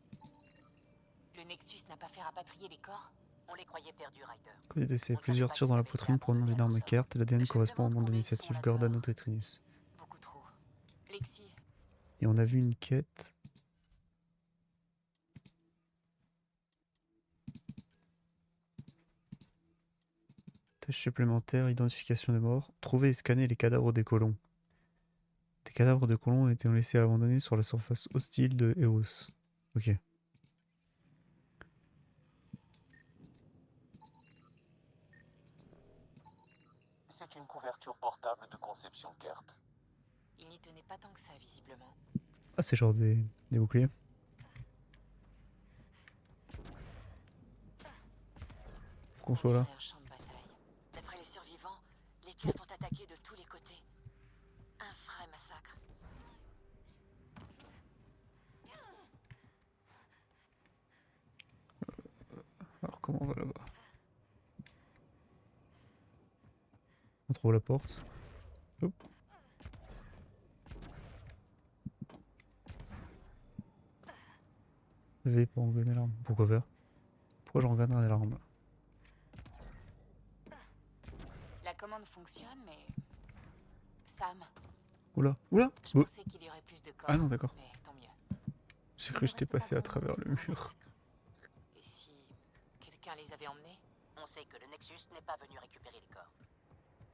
Le Nexus n'a pas fait rapatrier les corps? On les croyait perdus, Ryder. Code de décès. On ne savait Plusieurs pas tirs qu'ils dans la avaient été poitrine provenant abandonnés d'une à leur arme sort. carte. L'ADN Je me correspond au demande membre de combien ils sont l'initiative là-dedans. Gordon Tretrinus. Beaucoup trop. Lexi, Et on a vu une quête. Tâche supplémentaire, identification des morts. Trouver et scanner les cadavres des colons. Des cadavres de colons ont été laissés abandonnés sur la surface hostile de Eos. Ok. C'est une couverture portable de conception Kert. il n'y tenait pas tant que ça, visiblement. Ah, c'est genre des boucliers. Qu'on On soit là. dirait un champ de bataille. D'après les survivants, les Bon. cartes ont attaqué de tous les côtés. Un vrai massacre. Alors, comment on va là-bas? retrouve la porte. Hop. V pour engainer l'arme. Pourquoi faire? Pourquoi je regarde l'arme? La commande fonctionne, mais... Sam, Oula, oula! je Oh. pensais qu'il y aurait plus de corps. Ah non, d'accord. Mais tant mieux. J'ai cru que j'étais passé à travers le mur. Et si... quelqu'un les avait emmenés? On sait que le Nexus n'est pas venu récupérer les corps.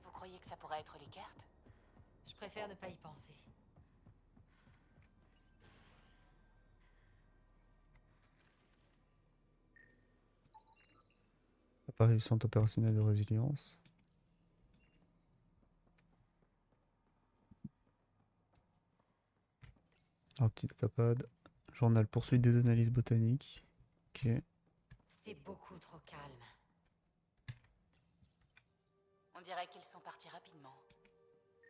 Vous croyez que ça pourrait être les cartes? Je préfère ne pas y penser. Appareil du centre opérationnel de résilience. Un petit datapad. Journal poursuite des analyses botaniques. Ok. C'est beaucoup trop calme. On dirait qu'ils sont partis rapidement.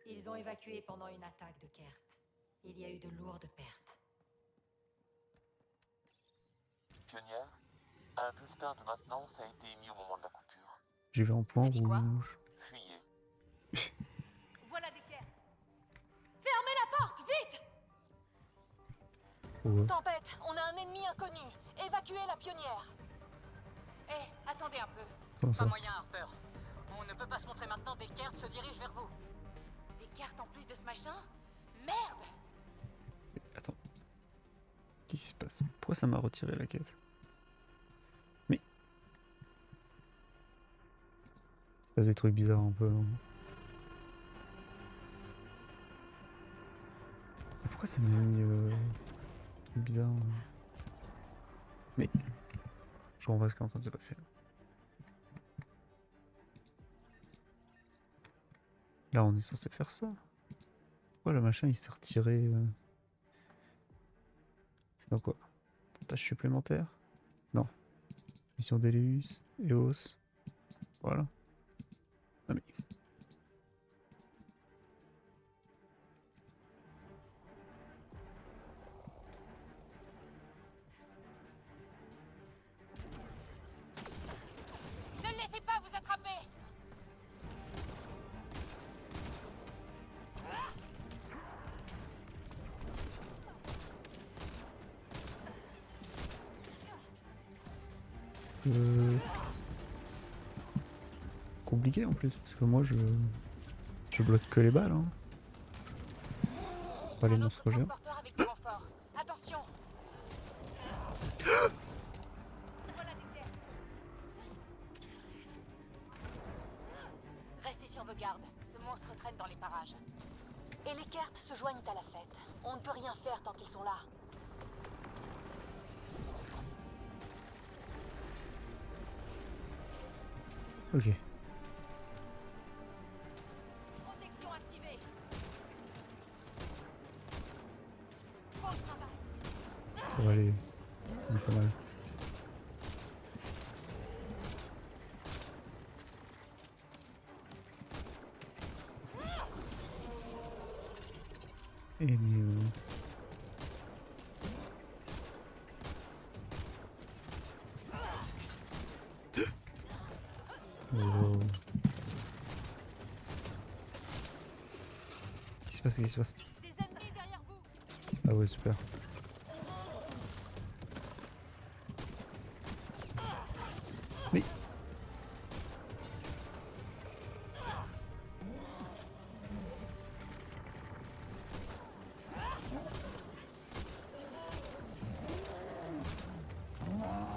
Ils ont évacué pendant une attaque de Kert. Il y a eu de lourdes pertes. Pionnière, un bulletin de maintenance a été émis au moment de la coupure. J'ai vu un point Ça dit quoi? rouge. Fuyez. Voilà des Kert. Fermez la porte, vite! Ouais. Tempête, on a un ennemi inconnu. Évacuez la pionnière. Eh, attendez un peu. Comment ça? Pas moyen, Harper. On ne peut pas se montrer maintenant dès que Kert se dirige vers vous. Des cartes en plus de ce machin? Merde! Attends. Qu'est-ce qui se passe? Pourquoi ça m'a retiré la quête? Mais... il se passe des trucs bizarres un peu. Hein. Pourquoi ça m'a mis... truc bizarre Mais... je comprends pas ce qui est en train de se passer. Là on est censé faire ça. Pourquoi le machin il s'est retiré C'est dans quoi? Tâche supplémentaire? Non. Mission d'Eleus, EOS. Voilà. Non mais... Ne le laissez pas vous attraper! Compliqué en plus, parce que moi je bloque que les balles. Hein. Pas les Un autre monstres géants. transporteur avec du renfort. Attention! Voilà des Kert. Restez sur vos gardes. Ce monstre traîne dans les parages. Et les Kert se joignent à la fête. On ne peut rien faire tant qu'ils sont là. Ok. Protection activée. Bon travail. Ça va aller. Ça me fait mal. Et mais... Oh. Qu'est-ce qui se passe? Qu'est-ce qui se passe? Des ennemis derrière vous. Ah ouais, super. Mais...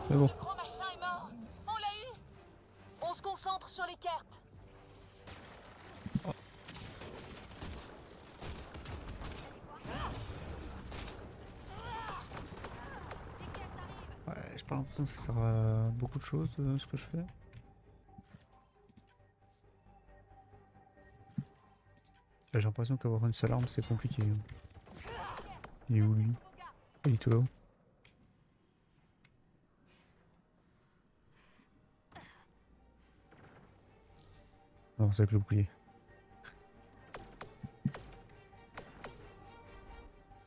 c'est bon. Le gros machin est mort. On l'a eu. On se concentre sur les Kert. Ouais, j'ai pas l'impression que ça sert à beaucoup de choses, ce que je fais. J'ai l'impression qu'avoir une seule arme, c'est compliqué. Il est où lui? Il est tout là-haut. Non, c'est avec le bouclier.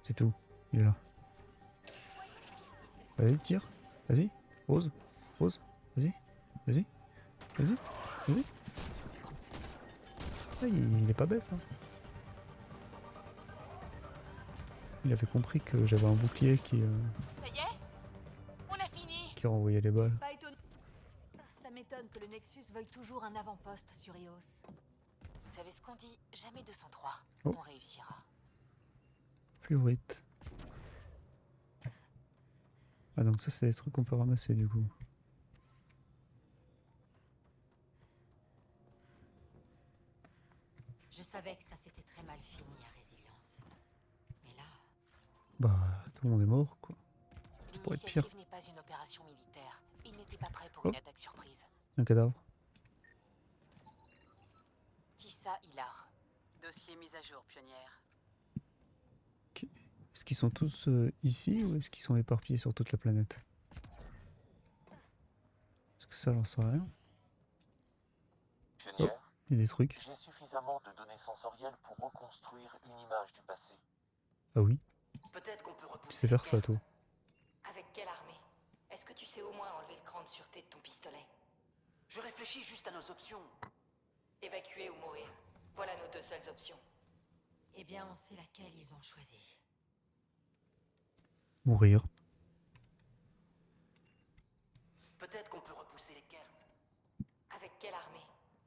C'est tout. Il est là. Vas-y, tire. Vas-y. Ose. Ose. Vas-y. Vas-y. Vas-y. Vas-y. Ah, il est pas bête, hein. Il avait compris que j'avais un bouclier Ça y est? On a fini! qui renvoyait les balles. Pas étonnant. Ça m'étonne que le Nexus veuille toujours un avant-poste sur Eos. Vous savez ce qu'on dit? Jamais 203. Oh. On réussira. Fluorite. Ah donc ça c'est des trucs qu'on peut ramasser du coup. Je savais que ça s'était très mal fini à Résilience. Mais là, Bah tout le monde est mort quoi. pourrait être pire. l'initiative n'est pas une opération militaire. Ils n'étaient pas prêts pour Oh. une attaque surprise. Un cadavre. Tissa Hilar. Dossier mis à jour, pionnière. Est-ce qu'ils sont tous ici ou est-ce qu'ils sont éparpillés sur toute la planète? Parce que ça j'en sais rien. Pionnière, Il y a des trucs. j'ai suffisamment de données sensorielles pour reconstruire une image du passé. Ah oui. Peut-être qu'on peut Tu repousser sais faire les ça cartes. toi. Avec quelle armée? Est-ce que tu sais au moins enlever le cran de sûreté de ton pistolet? Je réfléchis juste à nos options. Évacuer ou mourir. Voilà nos deux seules options. Eh bien, on sait laquelle ils ont choisi. Mourir. Peut-être qu'on peut repousser les cartes. Avec quelle armée?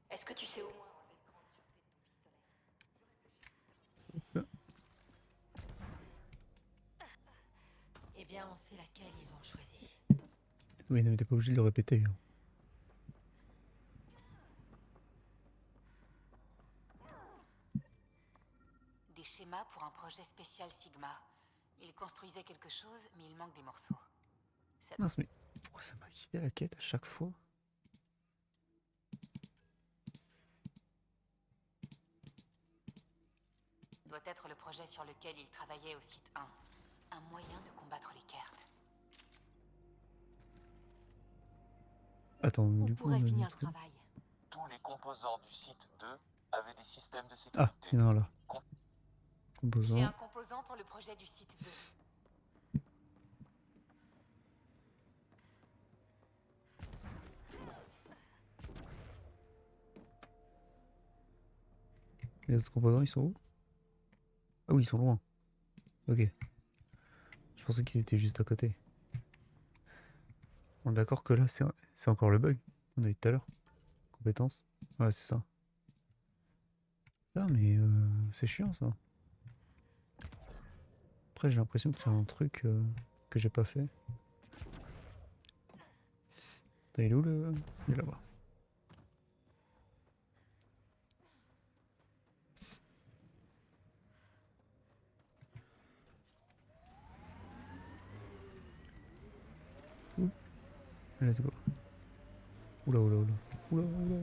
Est-ce que tu sais au moins enlever le cran de sûreté de ton pistolet? Eh bien, on sait laquelle ils ont choisi. Oui, mais t'es pas obligé de le répéter. Hein. Des schémas pour un projet spécial Sigma. Ils construisaient quelque chose, mais il manque des morceaux. Ça Mince mais pourquoi ça m'a quitté la quête à chaque fois? doit être le projet sur lequel ils travaillaient au site 1. Un moyen de combattre les Kert. Attends, On du coup pourrait on a finir des le trucs. travail. Tous les composants du site 2 avaient des systèmes de Ah, sécurité. il y en a un là. J'ai Composant. un composant pour le projet du site 2. Les autres composants ils sont où? Ah oui, ils sont loin. Ok. Je pensais qu'ils étaient juste à côté. On est d'accord que là c'est encore le bug qu'on a eu tout à l'heure. Compétences. Ouais, c'est ça. Ah mais c'est chiant ça. Après j'ai l'impression qu'il y a un truc que j'ai pas fait. T'as il est où le... Il est là-bas. Ouh. Let's go. Oula oula oula. Oula oula.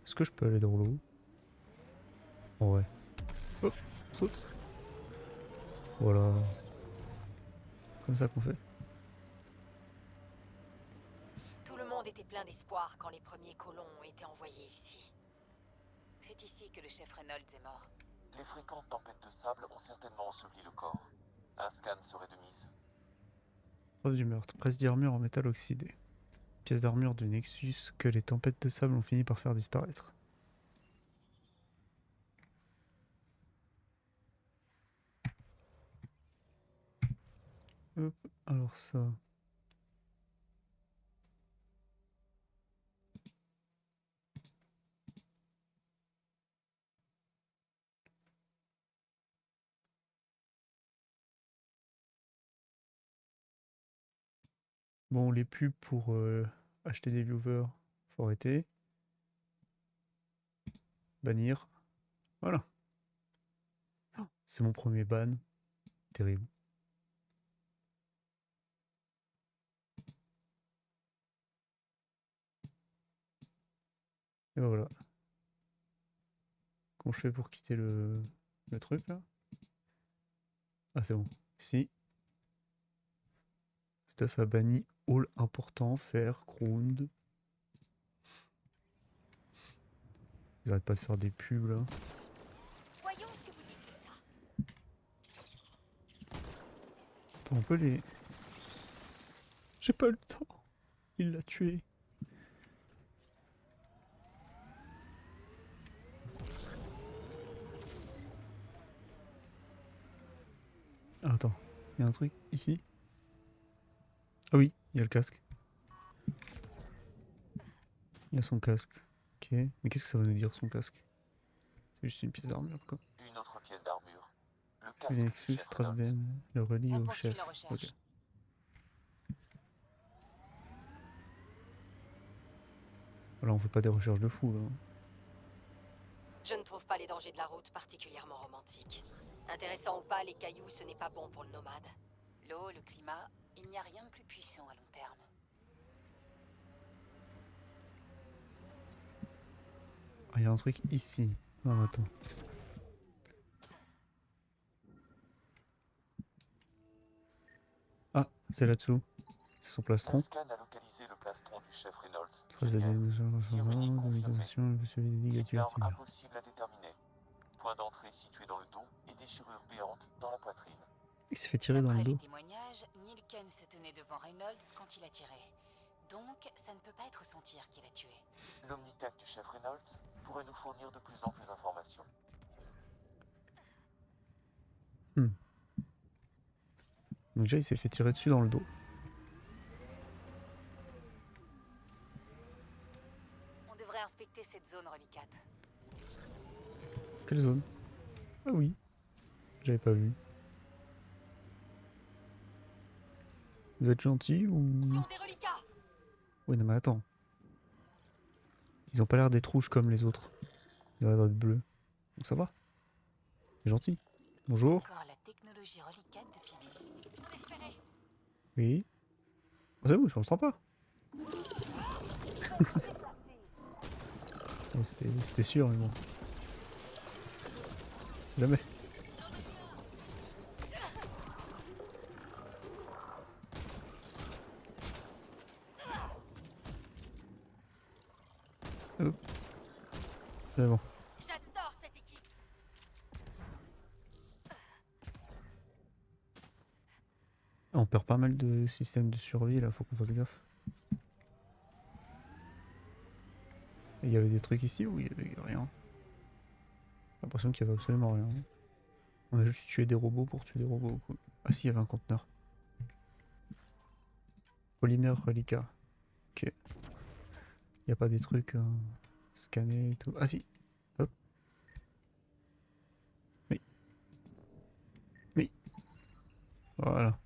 Est-ce que je peux aller dans l'eau? Oh ouais. Hop, saute. Voilà. Comme ça qu'on fait. Tout le monde était plein d'espoir quand les premiers colons ont été envoyés ici. C'est ici que le chef Reynolds est mort. Les fréquentes tempêtes de sable ont certainement enseveli le corps. Un scan serait de mise. Preuve du meurtre. Presse d'armure en métal oxydé. Pièce d'armure du Nexus que les tempêtes de sable ont fini par faire disparaître. Hop, alors ça. Bon, les pubs pour acheter des viewers, faut arrêter. Bannir. Voilà. Oh, c'est mon premier ban. Terrible. Et ben voilà. Comment je fais pour quitter le truc là? Ah c'est bon. Ici. Stuff a banni all important, fer, ground. Ils arrêtent pas de faire des pubs là. Voyons ce que vous dites de ça. Attends, on peut les... J'ai pas le temps. Il l'a tué. attends. Il y a un truc ici. Ah oui, il y a le casque. Il y a son casque. Ok. Mais qu'est-ce que ça veut nous dire son casque? C'est juste une pièce d'armure quoi. Une autre pièce d'armure. Le Le casque du Nexus, chef trace Reynolds. d'ADN, le relie On au poursuit chef. la recherche. Ok. Voilà, on fait pas des recherches de fou là. Je ne trouve pas les dangers de la route particulièrement romantiques. Intéressant ou pas, les cailloux, ce n'est pas bon pour le nomade. L'eau, le climat, il n'y a rien de plus puissant à long terme. Ah, il y a un truc ici. Ah, attends. Ah, c'est là-dessous. C'est son Un plastron. scan a localisé le plastron du chef Reynolds. Trace Pionnière. d'ADN, Tir unique confirmé. communication, le suivi des dégâts Type d'arme actifs. impossible à déterminer. Point d'entrée situé dans le dos et déchirure béante dans la poitrine. Il s'est fait tirer dans le D'après les dos. témoignages, Nielken se tenait devant Reynolds quand il a tiré. Donc, ça ne peut pas être son tir qui l'a tué. L'Omnitech du chef Reynolds pourrait nous fournir de plus en plus d'informations. Donc déjà, il s'est fait tirer dessus dans le dos. On devrait inspecter cette zone relicate. Quelle zone? Ah oui. J'avais pas vu. Vous êtes gentil ou... Des reliquats! Oui, non mais attends. Ils ont pas l'air d'être rouges comme les autres. Ils ont l'air d'être bleus. Donc ça va. C'est gentil. Bonjour. Encore la technologie relicate de Phoebe. Oui. Ah, c'est bon, je ne sens pas. Oh, c'était sûr, mais bon. C'est jamais. Hop. C'est bon. J'adore cette équipe! On perd pas mal de systèmes de survie là, faut qu'on fasse gaffe. Et il y avait des trucs ici ou il y avait rien? J'ai l'impression qu'il y avait absolument rien. On a juste tué des robots pour tuer des robots. Quoi. Ah si, il y avait un conteneur. Polymère reliquat. Ok. Il n'y a pas des trucs scannés et tout. Ah si. Hop. Oui. Oui. Voilà.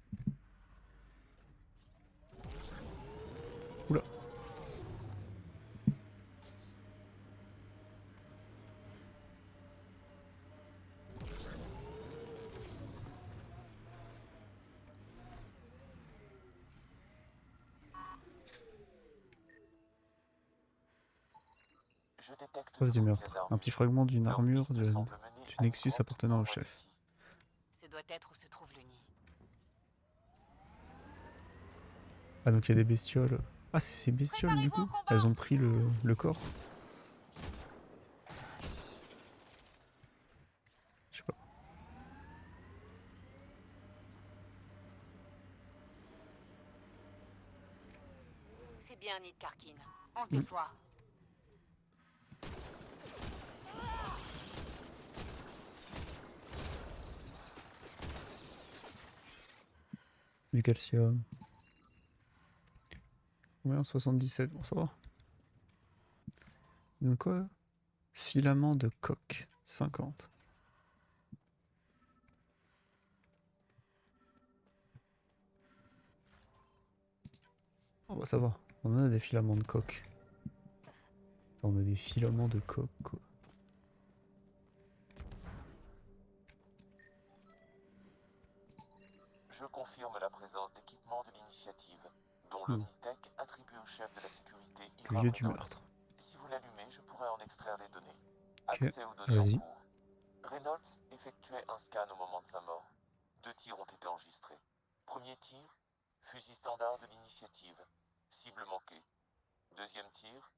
Oula. Je détecte Trace du d'autres meurtre. pièces Un d'armure. petit fragment d'une Leur armure piste du semble mener à une Nexus grotte appartenant non au loin chef. d'ici. Ce doit être où se trouve le nid. Ah donc il y a des bestioles. Ah c'est ces bestioles du coup. Elles ont pris le corps. Je sais pas. C'est bien un nid de Karkin. On se déploie. Du calcium. Combien? 77, bon ça va. Donc quoi? Filament de coque, 50. Oh bah ça va, on a des filaments de coque. Attends, on a des filaments de coque quoi. Je confirme la présence d'équipements de l'initiative, dont l'Omnitech attribué au chef de la sécurité Le Ira lieu du Reynolds. meurtre. Si vous l'allumez, je pourrais en extraire les données. Ok, Accès aux données en vas-y. cours. Reynolds effectuait un scan au moment de sa mort. 2 tirs ont été enregistrés. Premier tir, fusil standard de l'initiative. Cible manquée. Deuxième tir,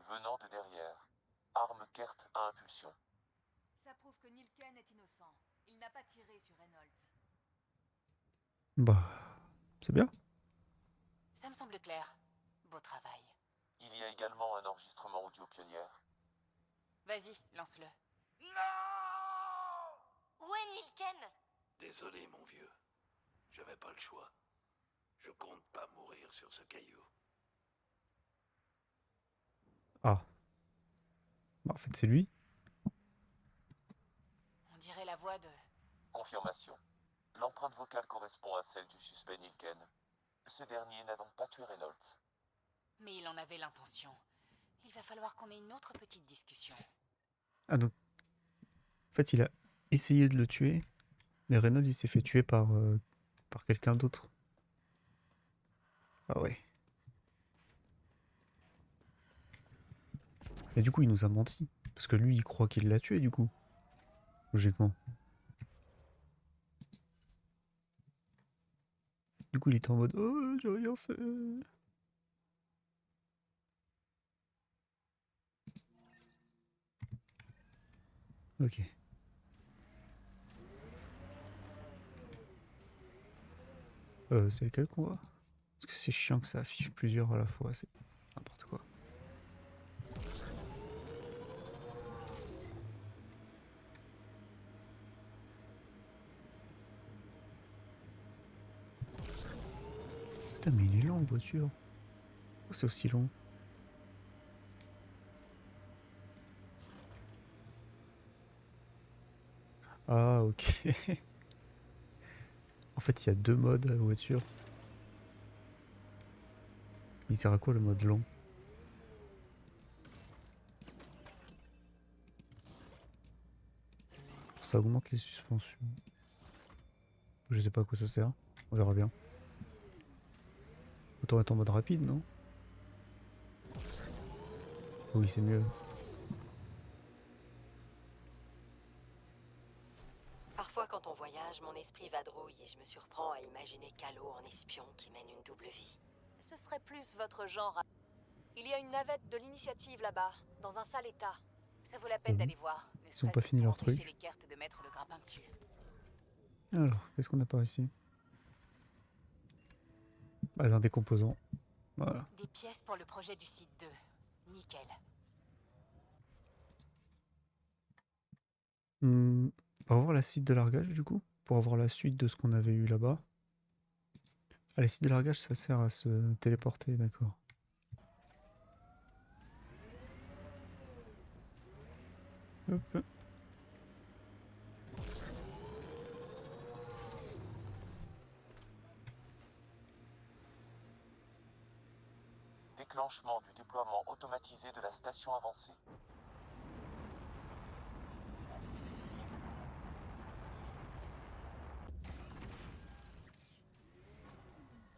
venant de derrière. Arme Kert à impulsion. Ça prouve que Nielken est innocent. Il n'a pas tiré sur Reynolds. Bah, c'est bien. Ça me semble clair. Beau travail. Il y a également un enregistrement audio pionnière. Vas-y, lance-le. Où est Nielken? Désolé, mon vieux. J'avais pas le choix. Je compte pas mourir sur ce caillou. Ah. Bah, en fait, c'est lui. On dirait la voix de... Confirmation. L'empreinte vocale correspond à celle du suspect Nilken. Ce dernier n'a donc pas tué Reynolds. Mais il en avait l'intention. Il va falloir qu'on ait une autre petite discussion. Ah, donc, en fait, il a essayé de le tuer, mais Reynolds, il s'est fait tuer par quelqu'un d'autre. Ah ouais. Mais du coup, il nous a menti. Parce que lui, il croit qu'il l'a tué, du coup. Logiquement. Du coup, il était en mode oh, j'ai rien fait. Ok. C'est lequel qu'on voit? Parce que c'est chiant que ça affiche plusieurs à la fois, c'est n'importe quoi. Putain, mais il est long, voiture. Pourquoi c'est aussi long? Ah, ok. En fait, il y a deux modes à la voiture. Il sert à quoi le mode long? Ça augmente les suspensions. Je sais pas à quoi ça sert. On verra bien. Autant être en mode rapide, non? Oui, c'est mieux. Parfois, quand on voyage, mon esprit vadrouille et je me surprends à imaginer Calo en espion qui mène une double vie. Ce serait plus votre genre. Il y a une navette de l'initiative là-bas, dans un sale état. Ça vaut la peine d'aller voir. Ne Ils ont serait-ce pas que fini pour leur empêcher truc. les cartes de mettre le grappin dessus. Alors, qu'est-ce qu'on a par ici? Bah, un des composants. Voilà. Des pièces pour le projet du site 2. Nickel. On va voir la site de largage du coup, pour avoir la suite de ce qu'on avait eu là-bas. Ah, les sites de largage, ça sert à se téléporter, d'accord. Hop. Déclenchement du déploiement automatisé de la station avancée.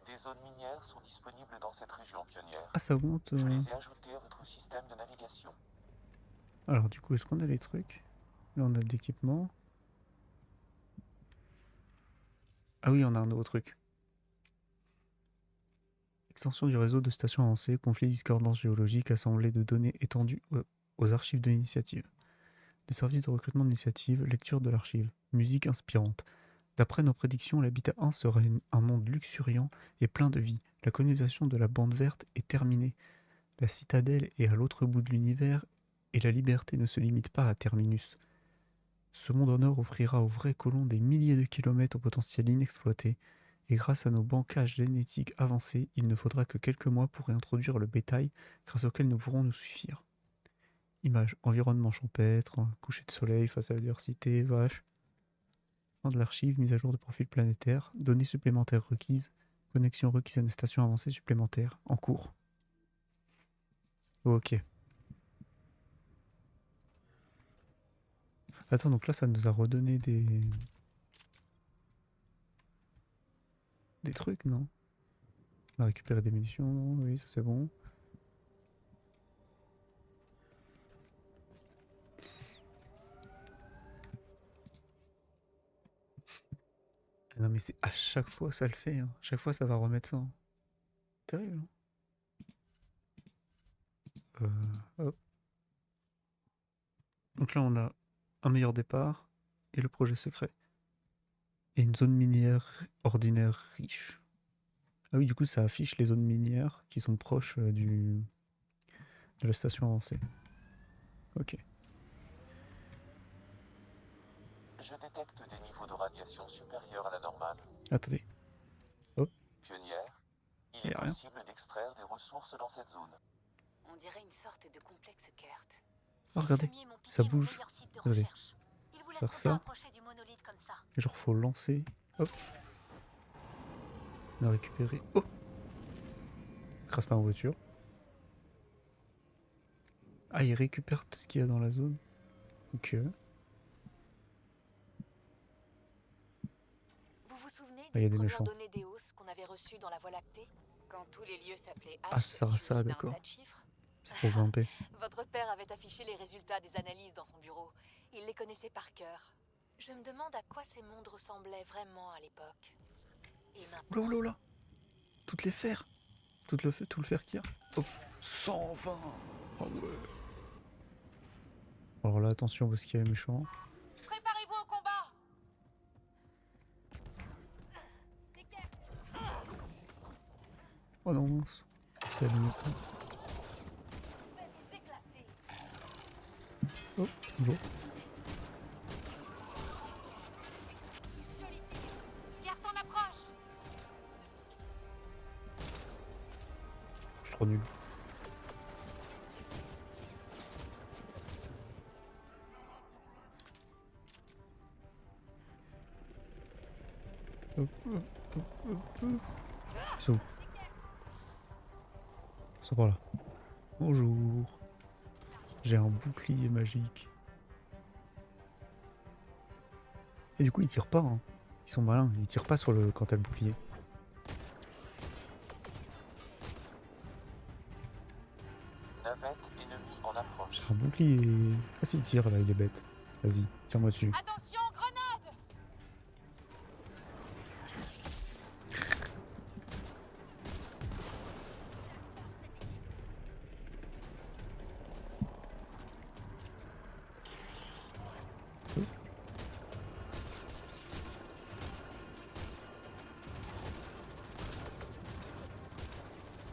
Des zones minières sont disponibles dans cette région pionnière. Ah, ça augmente. Je les ai ajoutées à votre système de navigation. Alors du coup, est-ce qu'on a les trucs? Là, on a de l'équipement. Ah oui, on a un nouveau truc. Extension du réseau de stations avancées, conflit discordance géologique, assemblée de données étendues aux archives de l'initiative. Des services de recrutement de l'initiative, lecture de l'archive, musique inspirante. D'après nos prédictions, l'habitat 1 sera un monde luxuriant et plein de vie. La colonisation de la bande verte est terminée. La citadelle est à l'autre bout de l'univers et la liberté ne se limite pas à Terminus. Ce monde au nord offrira aux vrais colons des milliers de kilomètres au potentiel inexploité, et grâce à nos bancages génétiques avancés, il ne faudra que quelques mois pour réintroduire le bétail grâce auquel nous pourrons nous suffire. Images, environnement champêtre, coucher de soleil face à la diversité, vaches. Fin de l'archive, mise à jour de profil planétaire, données supplémentaires requises, connexion requise à une station avancée supplémentaire, en cours. Ok. Attends, donc là, ça nous a redonné des trucs, non? On a récupéré des munitions, non? Oui, ça c'est bon. Ah non, mais c'est à chaque fois ça le fait, hein. Chaque fois ça va remettre ça, hein. Terrible, hein. Hop. Donc là, on a un meilleur départ et le projet secret. Et une zone minière ordinaire riche. Ah oui, du coup, ça affiche les zones minières qui sont proches de la station avancée. Ok. Je détecte des niveaux de radiation supérieurs à la normale. Attendez. Il Y est a rien. possible d'extraire des ressources dans cette zone. On dirait une sorte de complexe Kurt. Oh, regardez, ça bouge. Regardez. Il vous laisse Faire ça. approcher du monolithe comme ça. Et genre, faut lancer. Hop. On a récupéré. Oh! Crasse pas en voiture. Ah, il récupère tout ce qu'il y a dans la zone. Ok. Vous vous souvenez Ah, y a des des premières méchants. données d'Eos qu'on avait reçues dans la Voie lactée? Quand tous les lieux s'appelaient Ah, H, ça sert à ça, suivi d'un d'accord. tas de chiffres. C'est pour grimper. Votre père avait affiché les résultats des analyses dans son bureau. Il les connaissait par cœur. Je me demande à quoi ces mondes ressemblaient vraiment à l'époque. Et Oula, maintenant... oula, oula. Toutes les fers. Tout le fer qu'il y a. Hop. 120. Ah ouais. Alors là, attention parce qu'il y a les méchants. Préparez-vous au combat! Oh non, mince. C'est allumé. Oh, bonjour. Garde ton approche! Je suis trop nul. Hop, hop, hop, hop, hop. Ils sont où? Ils sont par là. Bonjour. J'ai un bouclier magique. Et du coup, ils tirent pas. Hein. Ils sont malins. Ils tirent pas sur le quand t'as le bouclier. Navette ennemie en approche. J'ai un bouclier. Ah si, il tire là, il est bête. Vas-y, tire-moi dessus. Attention, grenade!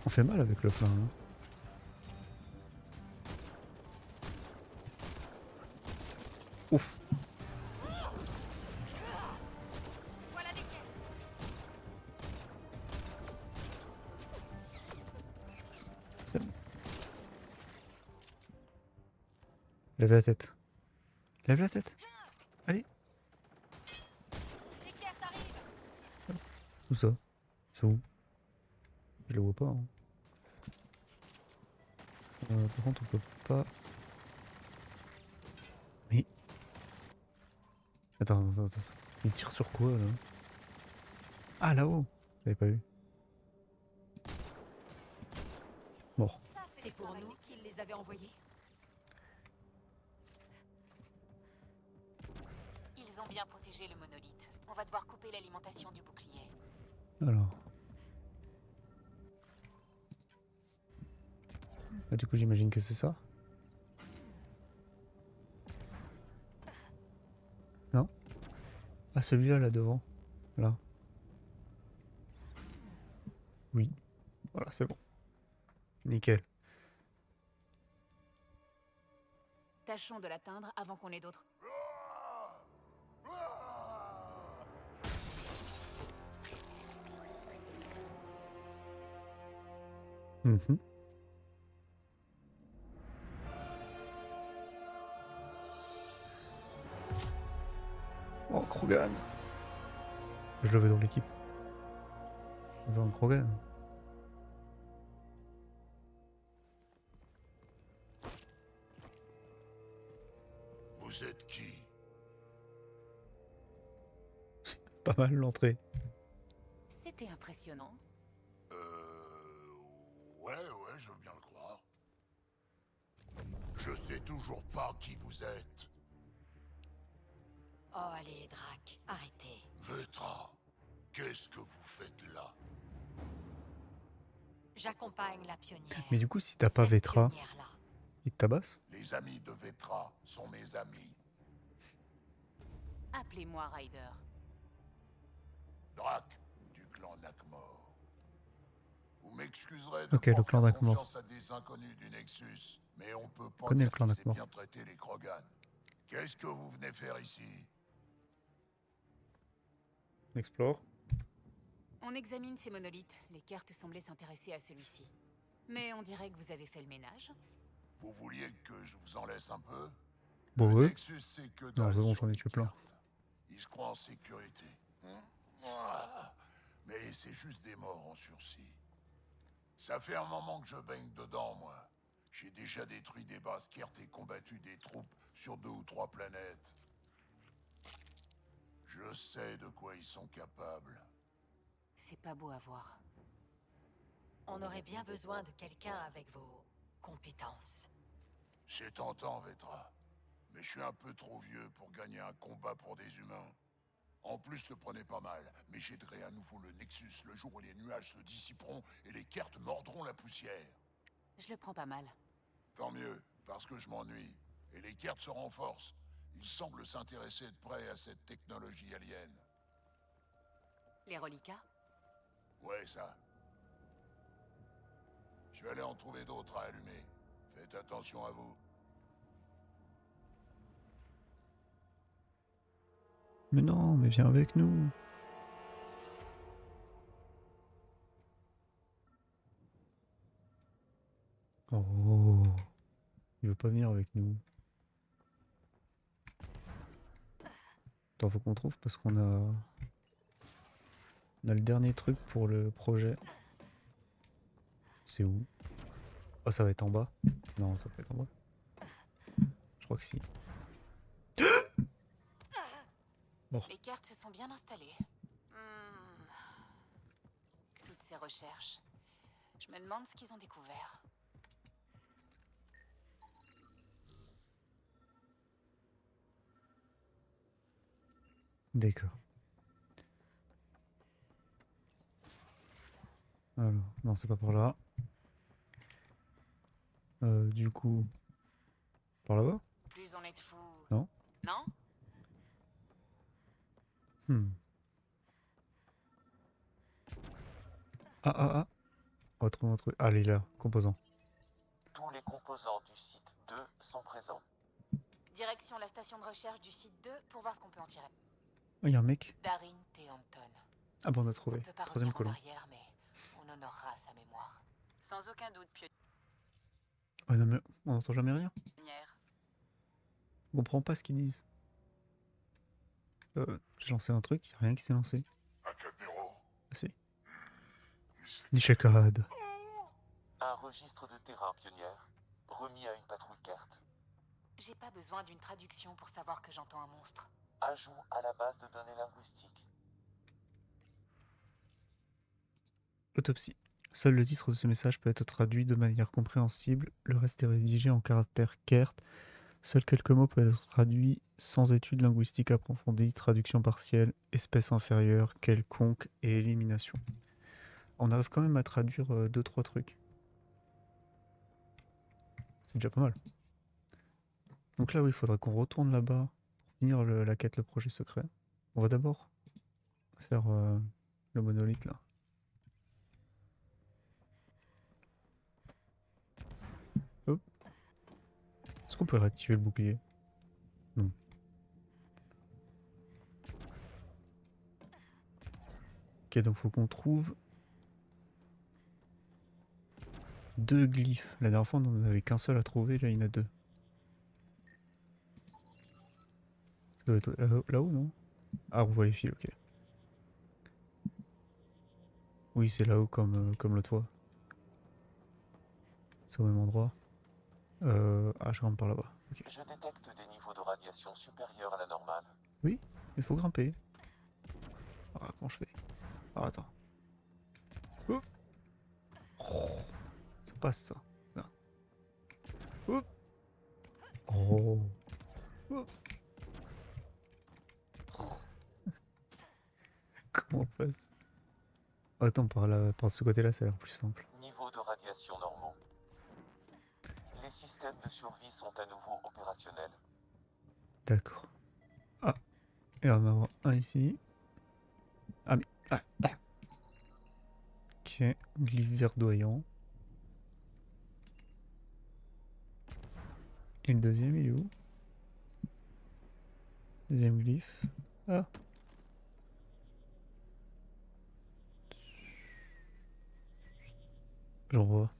On fait mal avec le flingue. Hein. Ouf. Voilà des quais. Lève la tête. Lève la tête. Allez. Les quais arrivent! Où ça? C'est où? Je le vois pas. Hein. Par contre, on peut pas. Mais. Attends. Il tire sur quoi là? Ah là-haut! J'avais pas vu. Mort. C'est pour nous qu'il les avait envoyés. Ils ont bien protégé le monolithe. On va devoir couper l'alimentation du bouclier. Alors. Ah, du coup, j'imagine que c'est ça. Non? Ah, celui-là, là devant. Là. Oui. Voilà, c'est bon. Nickel. Tâchons de l'atteindre avant qu'on ait d'autres. Mhm. Oh, Krogan. Je le veux dans l'équipe. Je veux un Krogan. Vous êtes qui? Pas mal l'entrée. C'était impressionnant. Ouais, je veux bien le croire. Je sais toujours pas qui vous êtes. Oh, allez, Drac, arrêtez. Vetra, qu'est-ce que vous faites là? J'accompagne la pionnière. Mais du coup, si t'as pas Cette Vetra, pionnière-là. il te tabasse? Les amis de Vetra sont mes amis. Appelez-moi Ryder. Drac, du clan Nakmor. Vous m'excuserez de Ok, le pas clan faire Nakmor. confiance à des inconnus du Nexus, mais on peut pas Connais dire le clan qu'il sait Nakmor. bien traiter les Krogan. Qu'est-ce que vous venez faire ici? Explore. On examine ces monolithes. Les cartes semblaient s'intéresser à celui-ci. Mais on dirait que vous avez fait le ménage. Vous vouliez que je vous en laisse un peu? Bon, Le ouais. Nexus, c'est que Non, dalle c'est bon, sur j'en ai les tué plein. cartes. Ils se croient en sécurité. Mais c'est juste des morts en sursis. Ça fait un moment que je baigne dedans, moi. J'ai déjà détruit des bases cartes et combattu des troupes sur 2 ou 3 planètes. Je sais de quoi ils sont capables. C'est pas beau à voir. On aurait bien besoin de quelqu'un avec vos compétences. C'est tentant, Vetra. Mais je suis un peu trop vieux pour gagner un combat pour des humains. En plus, le prenez pas mal, mais j'aiderai à nouveau le Nexus le jour où les nuages se dissiperont et les cartes mordront la poussière. Je le prends pas mal. Tant mieux, parce que je m'ennuie. Et les cartes se renforcent. Ils semblent s'intéresser de près à cette technologie alien. Les reliquats? Ouais, ça. Je vais aller en trouver d'autres à allumer. Faites attention à vous. Mais non, mais viens avec nous. Oh, il veut pas venir avec nous. Attends, faut qu'on trouve parce qu'on a... On a le dernier truc pour le projet. C'est où? Oh, ça va être en bas? Non, ça va pas être en bas. Je crois que si. Bon. Les cartes se sont bien installées. Toutes ces recherches. Je me demande ce qu'ils ont découvert. D'accord. Alors, non, c'est pas par là. Du coup... Par là-bas? Plus on est de fous... Non. Non? Ah, ah, ah. On va trouver un truc. Ah, il est là, composant. Tous les composants du site 2 sont présents. Direction la station de recherche du site 2 pour voir ce qu'on peut en tirer. Oh, il y a un mec. Darin T. Hampton. Ah bon, on a On trouvé. ne peut pas Troisième revenir en colon. arrière, mais on honorera sa mémoire. Sans aucun doute, Ouais, non, mais on n'entend jamais rien. pionnière. On comprend pas ce qu'ils disent. J'ai lancé un truc, y a rien qui s'est lancé. Acadéro. Ah si. Nishekad. Un registre de terrain pionnière, remis à une patrouille carte. J'ai pas besoin d'une traduction pour savoir que j'entends un monstre. Ajout à la base de données linguistiques. Autopsie. Seul le titre de ce message peut être traduit de manière compréhensible, le reste est rédigé en caractère kert. Seuls quelques mots peuvent être traduits sans étude linguistique approfondie, traduction partielle, espèce inférieure, quelconque et élimination. On arrive quand même à traduire 2-3 trucs. C'est déjà pas mal. Donc là, oui, il faudra qu'on retourne là-bas pour finir la quête, le projet secret. On va d'abord faire le monolithe là. Hop. Est-ce qu'on peut réactiver le bouclier? Non. Ok, donc faut qu'on trouve 2 glyphes. La dernière fois, on n'en avait qu'un seul à trouver, là il y en a 2. Ça doit être là-haut, non? Ah, on voit les fils, ok. Oui, c'est là-haut comme l'autre fois. C'est au même endroit. Ah, je rentre par là-bas. Okay. Je détecte des niveaux de radiation supérieurs à la normale. Oui, il faut grimper. Ah, comment je fais? Ah, attends. Oh. Oh, ça passe, ça. Là. Oh. Oh. Oh. Oh. Comment on passe? Attends, par ce côté-là, ça a l'air plus simple. Niveau de radiation normaux. Les systèmes de survie sont à nouveau opérationnels. D'accord. Ah, et on va en avoir un ici. Ah, mais... Ah, ah. Ok, glyphe verdoyant. Et le deuxième, il est où? Deuxième glyphe. Ah. J'en vois.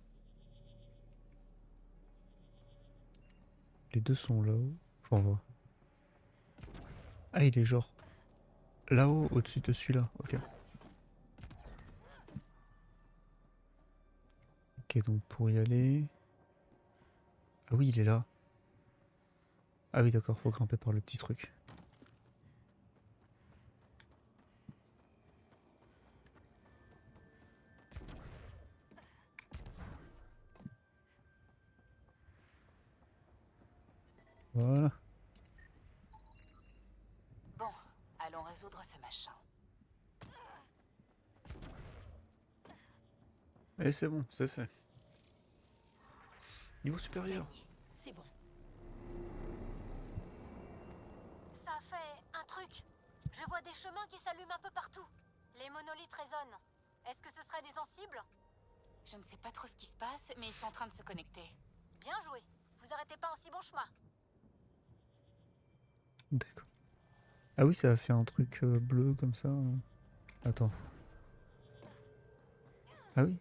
Les deux sont là-haut. J'en vois. Ah, il est genre là-haut, au-dessus de celui-là. Ok. Ok, donc pour y aller... Ah oui, il est là. Ah oui, d'accord, faut grimper par le petit truc. Voilà. Bon, allons résoudre ce machin. Et c'est bon, c'est fait. Niveau supérieur. C'est bon. Ça fait un truc. Je vois des chemins qui s'allument un peu partout. Les monolithes résonnent. Est-ce que ce serait des sensibles? Je ne sais pas trop ce qui se passe, mais ils sont en train de se connecter. Bien joué. Vous arrêtez pas en si bon chemin. D'accord. Ah oui, ça a fait un truc bleu comme ça. Attends. Ah oui.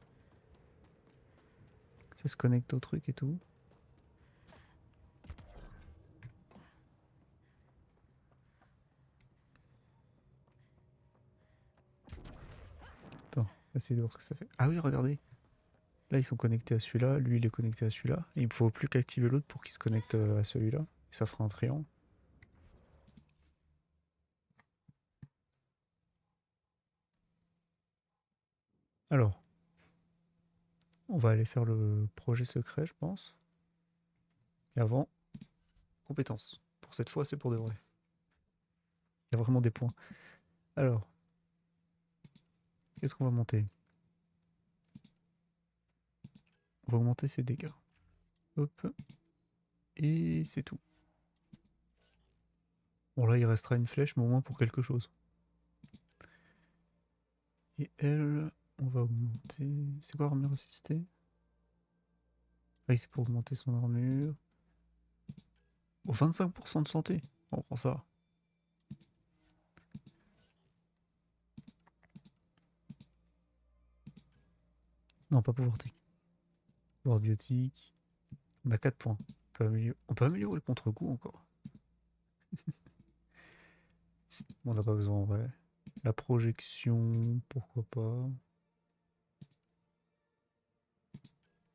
Ça se connecte au truc et tout. Attends, on va essayer de voir ce que ça fait. Ah oui, regardez. Là, ils sont connectés à celui-là. Lui, il est connecté à celui-là. Et il ne faut plus qu'activer l'autre pour qu'il se connecte à celui-là. Et ça fera un triangle. Alors, on va aller faire le projet secret, je pense. Et avant, compétences. Pour cette fois, c'est pour de vrai. Il y a vraiment des points. Alors, qu'est-ce qu'on va monter? On va augmenter ses dégâts. Hop. Et c'est tout. Bon, là, il restera une flèche, mais au moins pour quelque chose. Et elle, on va augmenter... C'est quoi, armure assistée? Ah oui, c'est pour augmenter son armure. Au 25% de santé. On prend ça. Non, pas pouvoir technique. Pouvoir biotique. On a 4 points. On peut améliorer le contre-coup encore. Bon, on n'a pas besoin en vrai. La projection, pourquoi pas.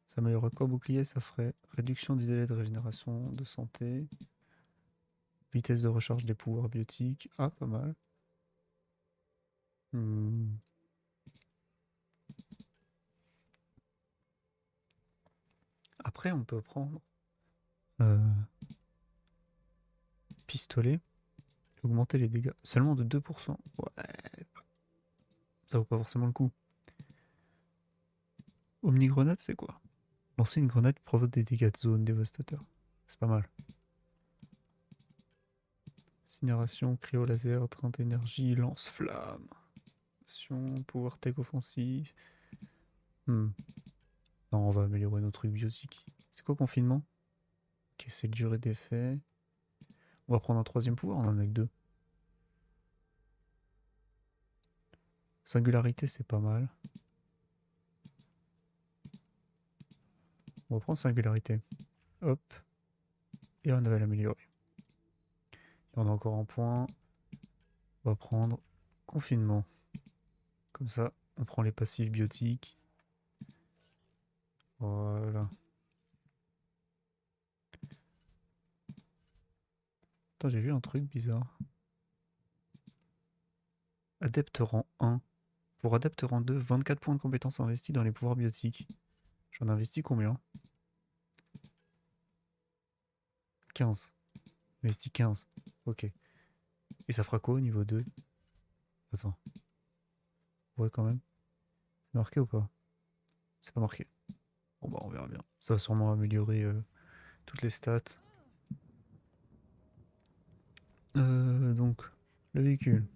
Ça améliorerait quoi bouclier? Ça ferait réduction du délai de régénération de santé. Vitesse de recharge des pouvoirs biotiques. Ah, pas mal. Après, on peut prendre euh, pistolet. Augmenter les dégâts. Seulement de 2%. Ouais. Ça vaut pas forcément le coup. Omni-grenade, c'est quoi? Lancer une grenade qui provoque des dégâts de zone dévastateurs. C'est pas mal. Incinération, cryo-laser, train d'énergie, lance-flamme. Pouvoir tech offensif. Non, on va améliorer nos trucs biotiques. C'est quoi confinement? Ok, c'est durée d'effet. On va prendre un troisième pouvoir, on en a que deux. Singularité, c'est pas mal. On va prendre singularité. Hop. Et on avait l'amélioré. Et on a encore un point. On va prendre confinement. Comme ça, on prend les passifs biotiques. Voilà. Attends, j'ai vu un truc bizarre. Adepte rang 1. Pour adepte rang 2, 24 points de compétences investis dans les pouvoirs biotiques. J'en investis combien? 15. Investi 15. Ok. Et ça fera quoi au niveau 2? Attends. Ouais, quand même. C'est marqué ou pas? C'est pas marqué. Bon, bah, on verra bien. Ça va sûrement améliorer toutes les stats. Donc, le véhicule.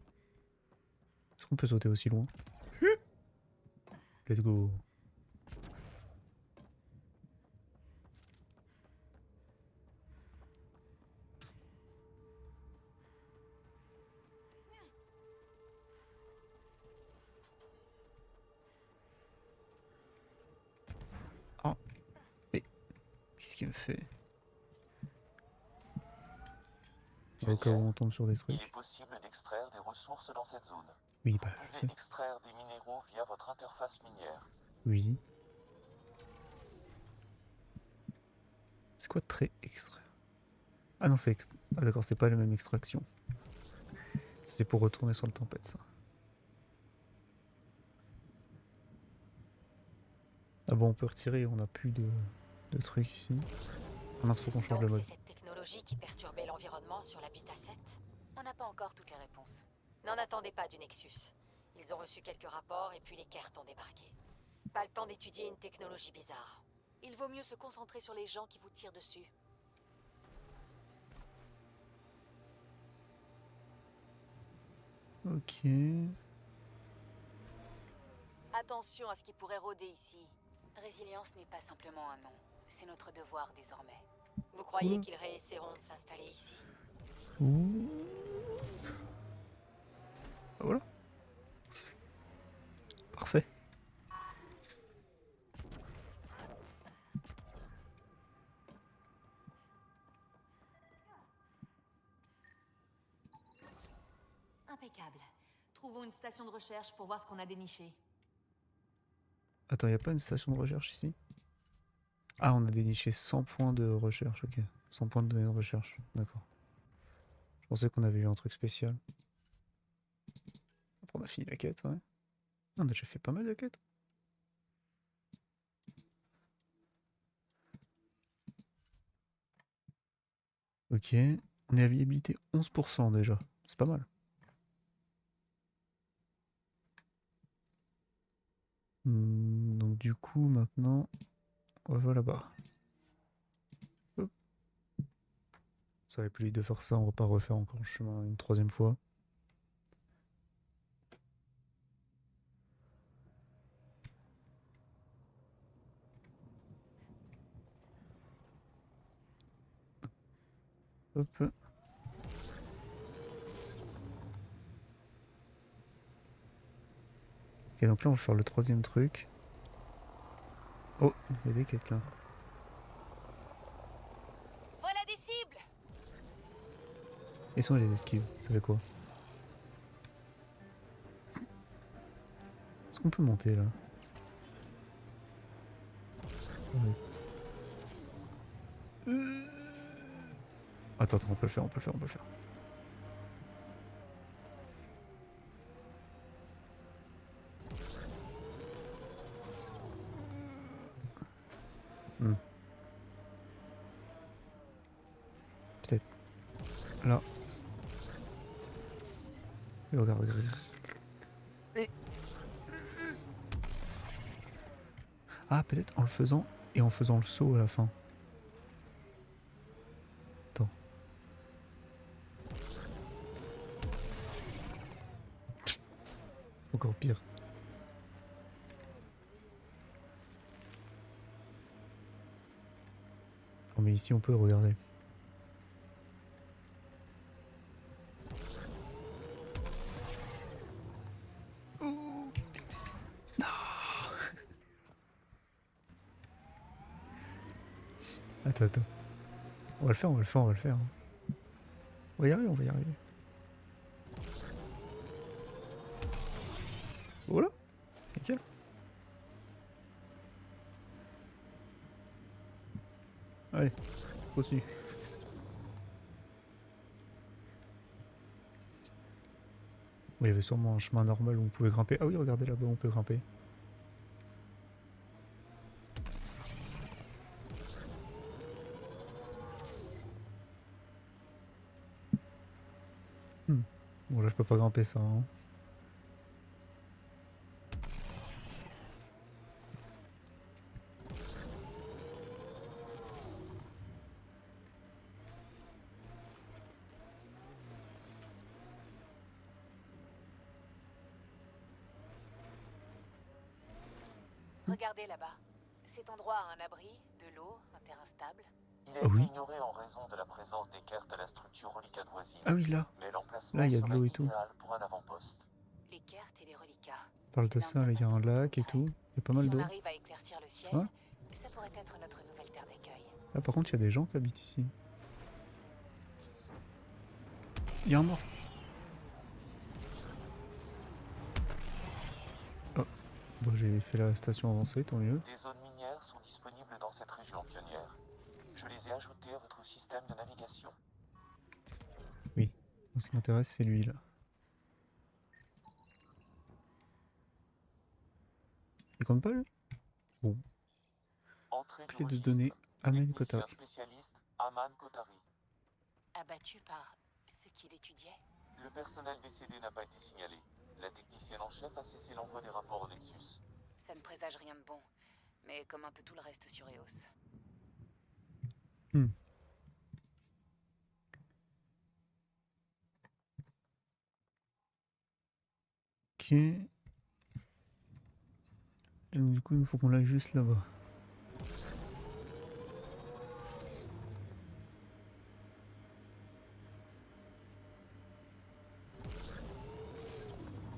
Est-ce qu'on peut sauter aussi loin? Let's go. Qu'est-ce qu'il me fait? Au cas où on tombe sur des Il trucs. est possible d'extraire des ressources dans cette zone. Oui, bah, Vous je pouvez sais. extraire des minéraux via votre interface minière. Oui. C'est quoi très extrait? Ah non, c'est ah d'accord, c'est pas la même extraction. C'est pour retourner sur le tempête, ça. Ah bon, on peut retirer, on n'a plus de trucs ici. Ah mince, faut qu'on change Donc le c'est mode. cette technologie qui perturbait l'environnement sur l'habitat 7? On n'a pas encore toutes les réponses. N'en attendez pas du Nexus. Ils ont reçu quelques rapports et puis les Kert ont débarqué. Pas le temps d'étudier une technologie bizarre. Il vaut mieux se concentrer sur les gens qui vous tirent dessus. Ok. Attention à ce qui pourrait rôder ici. Résilience n'est pas simplement un nom. C'est notre devoir désormais. Vous croyez Oula. qu'ils réessaieront de s'installer ici? Ouh. Ah, voilà. Parfait. Impeccable. Trouvons une station de recherche pour voir ce qu'on a déniché. Attends, y a pas une station de recherche ici? Ah, on a déniché 100 points de recherche, ok. 100 points de données de recherche, d'accord. Je pensais qu'on avait eu un truc spécial. Après, on a fini la quête, ouais. On a déjà fait pas mal de quêtes. Ok, on est à viabilité 11% déjà, c'est pas mal. Donc du coup, maintenant, on va là-bas. Hop. Ça va plus vite de faire ça, on va pas refaire encore le chemin une troisième fois. Hop. Ok, donc là, on va faire le troisième truc. Oh, il y a des quêtes là. Voilà des cibles! Et sont les esquives, ça fait quoi? Est-ce qu'on peut monter là? Ouais. Attends, on peut le faire, on peut le faire, on peut le faire. Peut-être là. Et regarde. Ah, peut-être en le faisant et en faisant le saut à la fin. Attends. Encore pire. Attends, mais ici on peut regarder. Attends, attends. On va le faire, on va le faire, on va le faire. On va y arriver, on va y arriver. Voilà. Nickel. Allez, continue. Il y avait sûrement un chemin normal où on pouvait grimper. Ah oui, regardez là-bas, on peut grimper. Bon là je peux pas grimper ça. Hein. Regardez là-bas. Cet endroit a un abri, de l'eau, un terrain stable. Il a Ah été oui. ignoré en raison de la présence des Kert à la structure reliquate voisine. Ah oui, là. Mais l'emplacement Là, il y a de serait l'eau et tout. idéal pour un avant-poste. Les Kert et les reliquats. On parle de ça, là, il y a un lac et tout. Il y a pas mal Si on d'eau. arrive à éclaircir le ciel, Ouais. ça pourrait être notre nouvelle terre d'accueil. Ah, par contre, il y a des gens qui habitent ici. Il y a un mort. Oh, bon, j'ai fait la station avancée, tant mieux. Des zones minières sont disponibles dans cette région pionnière. Je les ai ajoutées à votre système de navigation. Oui, donc, ce qui m'intéresse, c'est lui, là. Il compte pas, lui? Bon, Entrée du clé de registre. données, Amen Technicien Kotari. spécialiste, Aman Kotari. Abattu par ce qu'il étudiait. Le personnel décédé n'a pas été signalé. La technicienne en chef a cessé l'envoi des rapports au Nexus. Ça ne présage rien de bon. Mais comme un peu tout le reste sur Eos. Hmm. Ok. Et donc, du coup, il faut qu'on l'aille juste là-bas.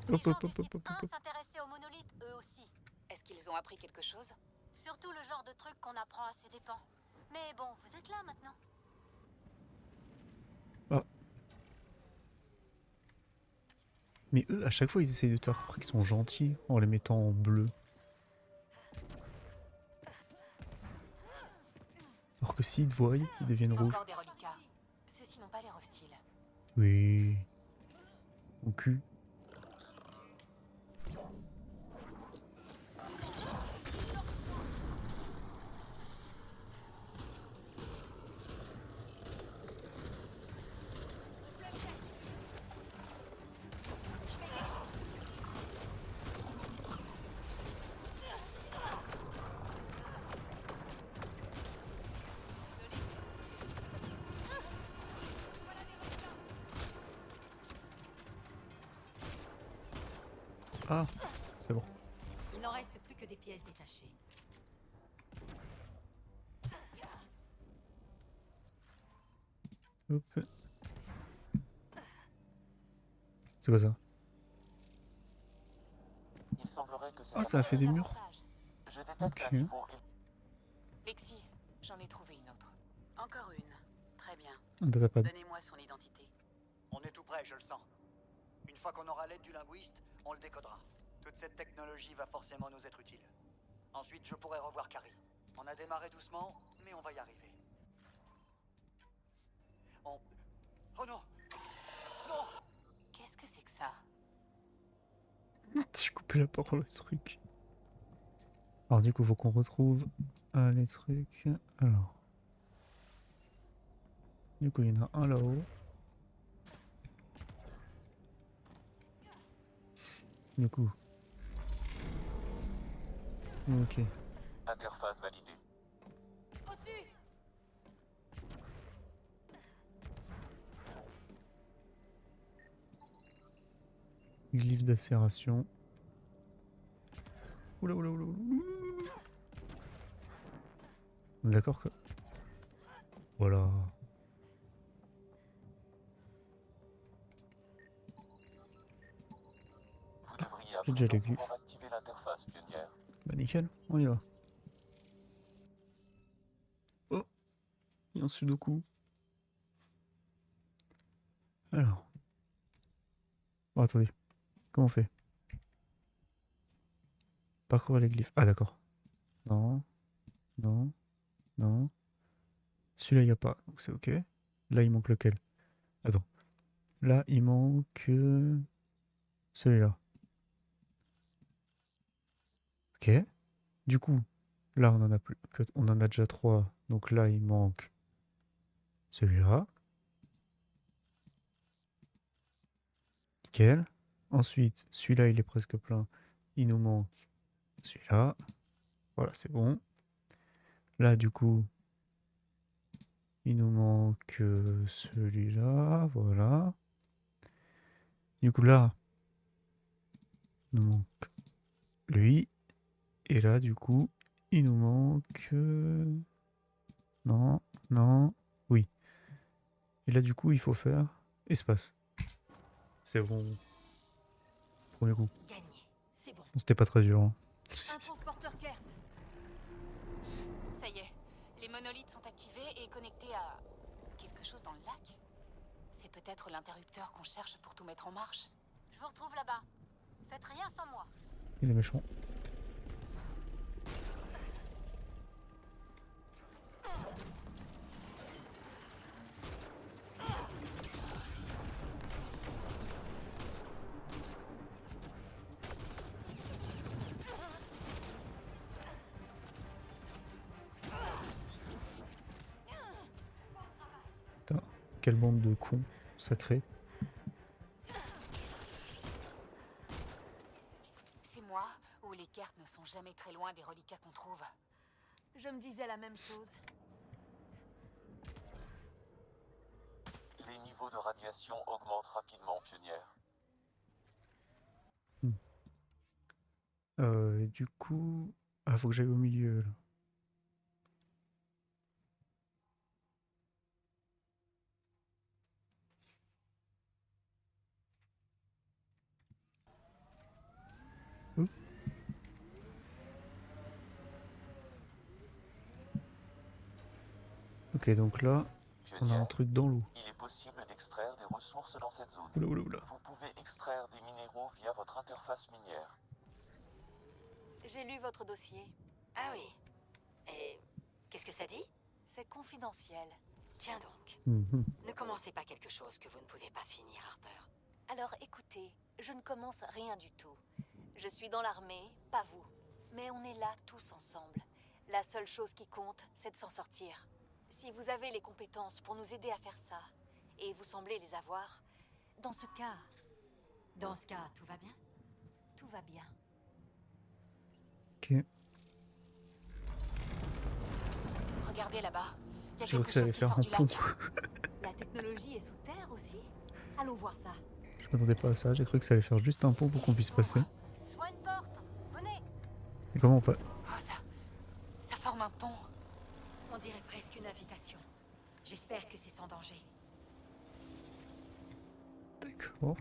Hop, hop, hop, hop, hop, hop. S'intéressaient aux monolithes, eux aussi. Est-ce qu'ils ont appris quelque chose? Surtout le genre de truc qu'on apprend à ses dépens. Mais bon, vous êtes là maintenant. Ah. Mais eux, à chaque fois, ils essayent de te faire croire qu'ils sont gentils en les mettant en bleu. Alors que s'ils te voient, ils deviennent rouges. Encore des reliquats. Ceux-ci n'ont pas l'air hostiles. Oui. Mon cul. Ah, c'est bon. Il n'en reste plus que des pièces détachées. Hop. C'est quoi ça? Il semblerait que Ah, ça a fait des murs. Je détecte Ok. un niveau. Lexi, j'en ai trouvé une autre. Encore une. Très bien. Un datapad. Donnez-moi son identité. On est tout prêt, je le sens. Une fois qu'on aura l'aide du linguiste, on le décodera. Toute cette technologie va forcément nous être utile. Ensuite, je pourrai revoir Carrie. On a démarré doucement, mais on va y arriver. Oh non! Non! Qu'est-ce que c'est que ça? J'ai coupé la parole au truc. Alors du coup, faut qu'on retrouve les trucs. Alors. Du coup, il y en a un là-haut. Du coup. Ok. Interface validée. Au-dessus! Glyphe d'acération. Oula, oula, oula, oula. On est d'accord que... Voilà. Vous devriez à J'ai déjà présent les glyphes. pouvoir activer l'interface pionnière. Bah nickel, on y va. Oh, il y a un sudoku. Alors. Bon, attendez. Comment on fait? Parcourir les glyphes. Ah d'accord. Non. Non. Non. Celui-là, il n'y a pas. Donc c'est ok. Là, il manque lequel? Attends. Là, il manque... celui-là. Ok. Du coup, là, on en a plus que... On en a déjà 3. Donc là, il manque celui-là. Nickel. Ensuite, celui-là, il est presque plein. Il nous manque celui-là. Voilà, c'est bon. Là, du coup, il nous manque celui-là. Voilà. Du coup, là, il nous manque lui. Et là, du coup, il nous manque... Non, non, oui. Et là, du coup, il faut faire espace. C'est bon. Premier coup. Gagné. C'est bon. C'était pas très dur. Un transporteur Kert. Ça y est, les monolithes sont activés. activé et connecté à quelque chose dans le lac. C'est peut-être l'interrupteur qu'on cherche pour tout mettre en marche. Je vous retrouve là-bas. Faites rien sans moi. Il est méchant. Putain, quelle bande de cons sacrés. C'est moi ou les cartes ne sont jamais très loin des reliquats qu'on trouve. Je me disais la même chose. Les niveaux de radiation augmentent rapidement, pionnière. Et du coup... Ah, faut que j'aille au milieu, là. Ouh. Ok, donc là, on a un Pionnière, truc dans l'eau. il est possible d'extraire des ressources dans cette zone. Oula, oula, oula. Vous pouvez extraire des minéraux via votre interface minière. J'ai lu votre dossier. Ah oui. Et qu'est-ce que ça dit? C'est confidentiel. Tiens donc. Mhm. Ne commencez pas quelque chose que vous ne pouvez pas finir, Harper. Alors écoutez, je ne commence rien du tout. Je suis dans l'armée, pas vous. Mais on est là tous ensemble. La seule chose qui compte, c'est de s'en sortir. Si vous avez les compétences pour nous aider à faire ça, et vous semblez les avoir, dans ce cas, tout va bien? tout va bien. Ok. Regardez là-bas. Il y a J'ai cru quelque que ça allait chose qui faire sort un du pont. lac. La technologie est sous terre aussi? Allons voir ça. Je m'attendais pas à ça, j'ai cru que ça allait faire juste un pont pour qu'on puisse passer. Je vois une porte. Venez. Et comment on peut... Oh, ça forme un pont. On dirait presque une invitation. J'espère que c'est sans danger. D'accord.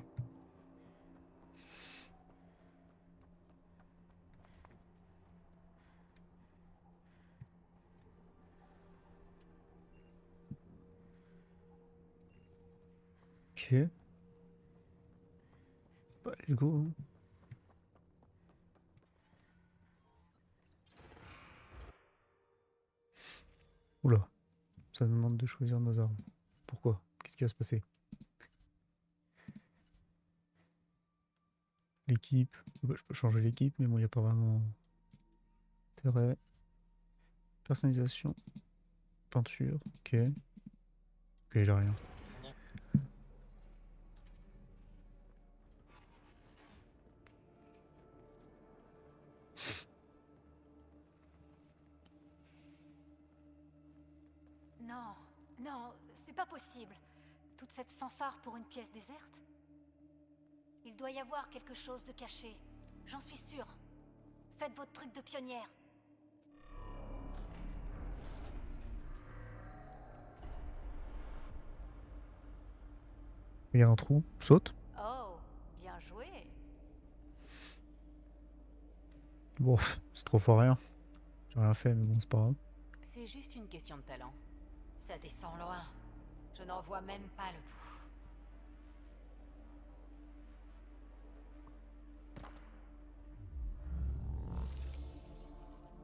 Ok. Bah, let's go. Hein. Oula. Ça nous demande de choisir nos armes. Pourquoi? Qu'est-ce qui va se passer? L'équipe. Bah, je peux changer l'équipe, mais bon, il n'y a pas vraiment intérêt. Personnalisation. Peinture. Ok. Ok, j'ai rien. Non, non, c'est pas possible. Toute cette fanfare pour une pièce déserte? Il doit y avoir quelque chose de caché. J'en suis sûre. Faites votre truc de pionnière. Il y a un trou. Saute. Oh, bien joué. Bon, c'est trop fort rien. J'ai rien fait, mais bon, c'est pas grave. C'est juste une question de talent. Ça descend loin. Je n'en vois même pas le bout.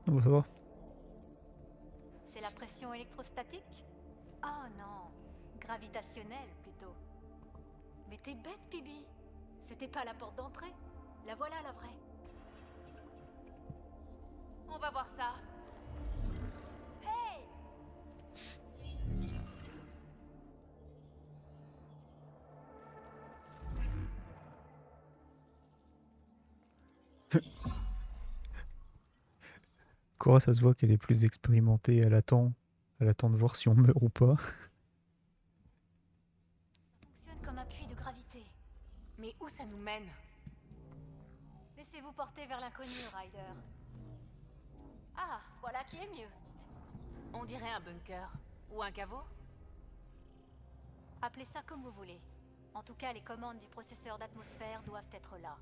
Ah bah ça va. C'est la pression électrostatique? Oh non, gravitationnelle plutôt. Mais t'es bête, Pibi. C'était pas la porte d'entrée. La voilà, la vraie. On va voir ça. Hey! Cora, ça se voit qu'elle est plus expérimentée. Elle attend de voir si on meurt ou pas. Fonctionne comme un puits de gravité. Mais où ça nous mène? Laissez-vous porter vers l'inconnu, Ryder. Ah, voilà qui est mieux. On dirait un bunker. Ou un caveau? Appelez ça comme vous voulez. En tout cas, les commandes du processeur d'atmosphère doivent être là.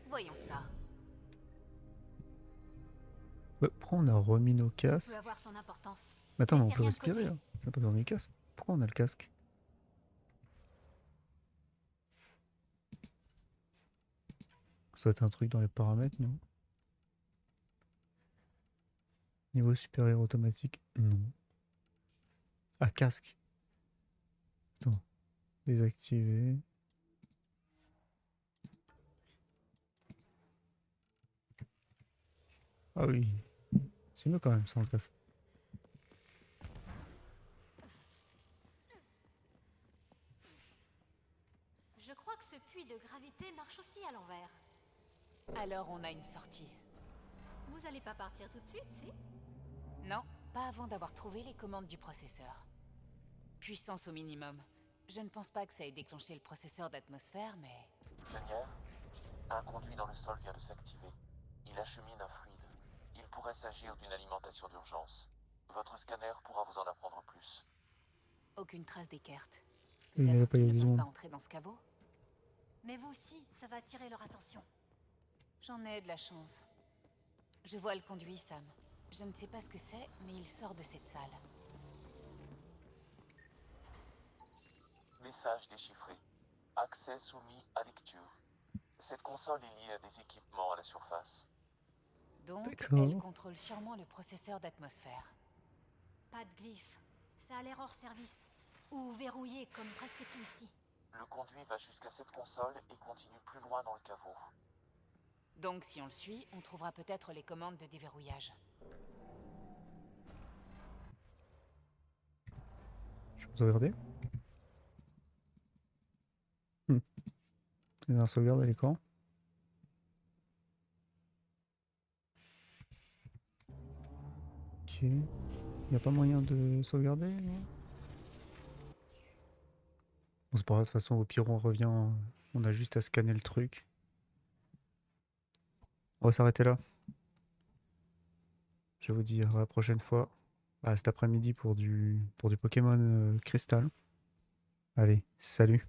Voyons ça. Bah, pourquoi on a remis nos Ça casques? peut avoir son importance. Mais attends, mais on Laissez peut rien de côté. respirer là. J'ai pas besoin du casque. Pourquoi on a le casque? Ça doit être un truc dans les paramètres, non? Niveau supérieur automatique? Non. Ah, casque. Attends. Désactiver. Ah oui. C'est mieux quand même sans le casque. Je crois que ce puits de gravité marche aussi à l'envers. Alors on a une sortie. Vous allez pas partir tout de suite, si? Non, pas avant d'avoir trouvé les commandes du processeur. Puissance au minimum. Je ne pense pas que ça ait déclenché le processeur d'atmosphère, mais... Pionnière, un conduit dans le sol vient de s'activer. Il achemine un fluide. Il pourrait s'agir d'une alimentation d'urgence. Votre scanner pourra vous en apprendre plus. Aucune trace d'Eckert. Il n'y avait Peut-être pas eu qu'ils ne peuvent besoin. pas entrer dans ce caveau. Mais vous aussi, ça va attirer leur attention. J'en ai de la chance. Je vois le conduit, Sam. Je ne sais pas ce que c'est, mais il sort de cette salle. Message déchiffré. Accès soumis à lecture. Cette console est liée à des équipements à la surface. Donc, D'accord. elle contrôle sûrement le processeur d'atmosphère. Pas de glyphe. Ça a l'air hors service. Ou verrouillé, comme presque tout ici. Le conduit va jusqu'à cette console et continue plus loin dans le caveau. Donc, si on le suit, on trouvera peut-être les commandes de déverrouillage. Je peux sauvegarder? Il y a un sauvegarde à l'écran. Ok. Il n'y a pas moyen de sauvegarder, non? Bon, c'est pas grave, de toute façon, au pire, on revient. On a juste à scanner le truc. On va s'arrêter là. Je vais vous dire à la prochaine fois. Cet après-midi pour du Pokémon Crystal. Allez, salut.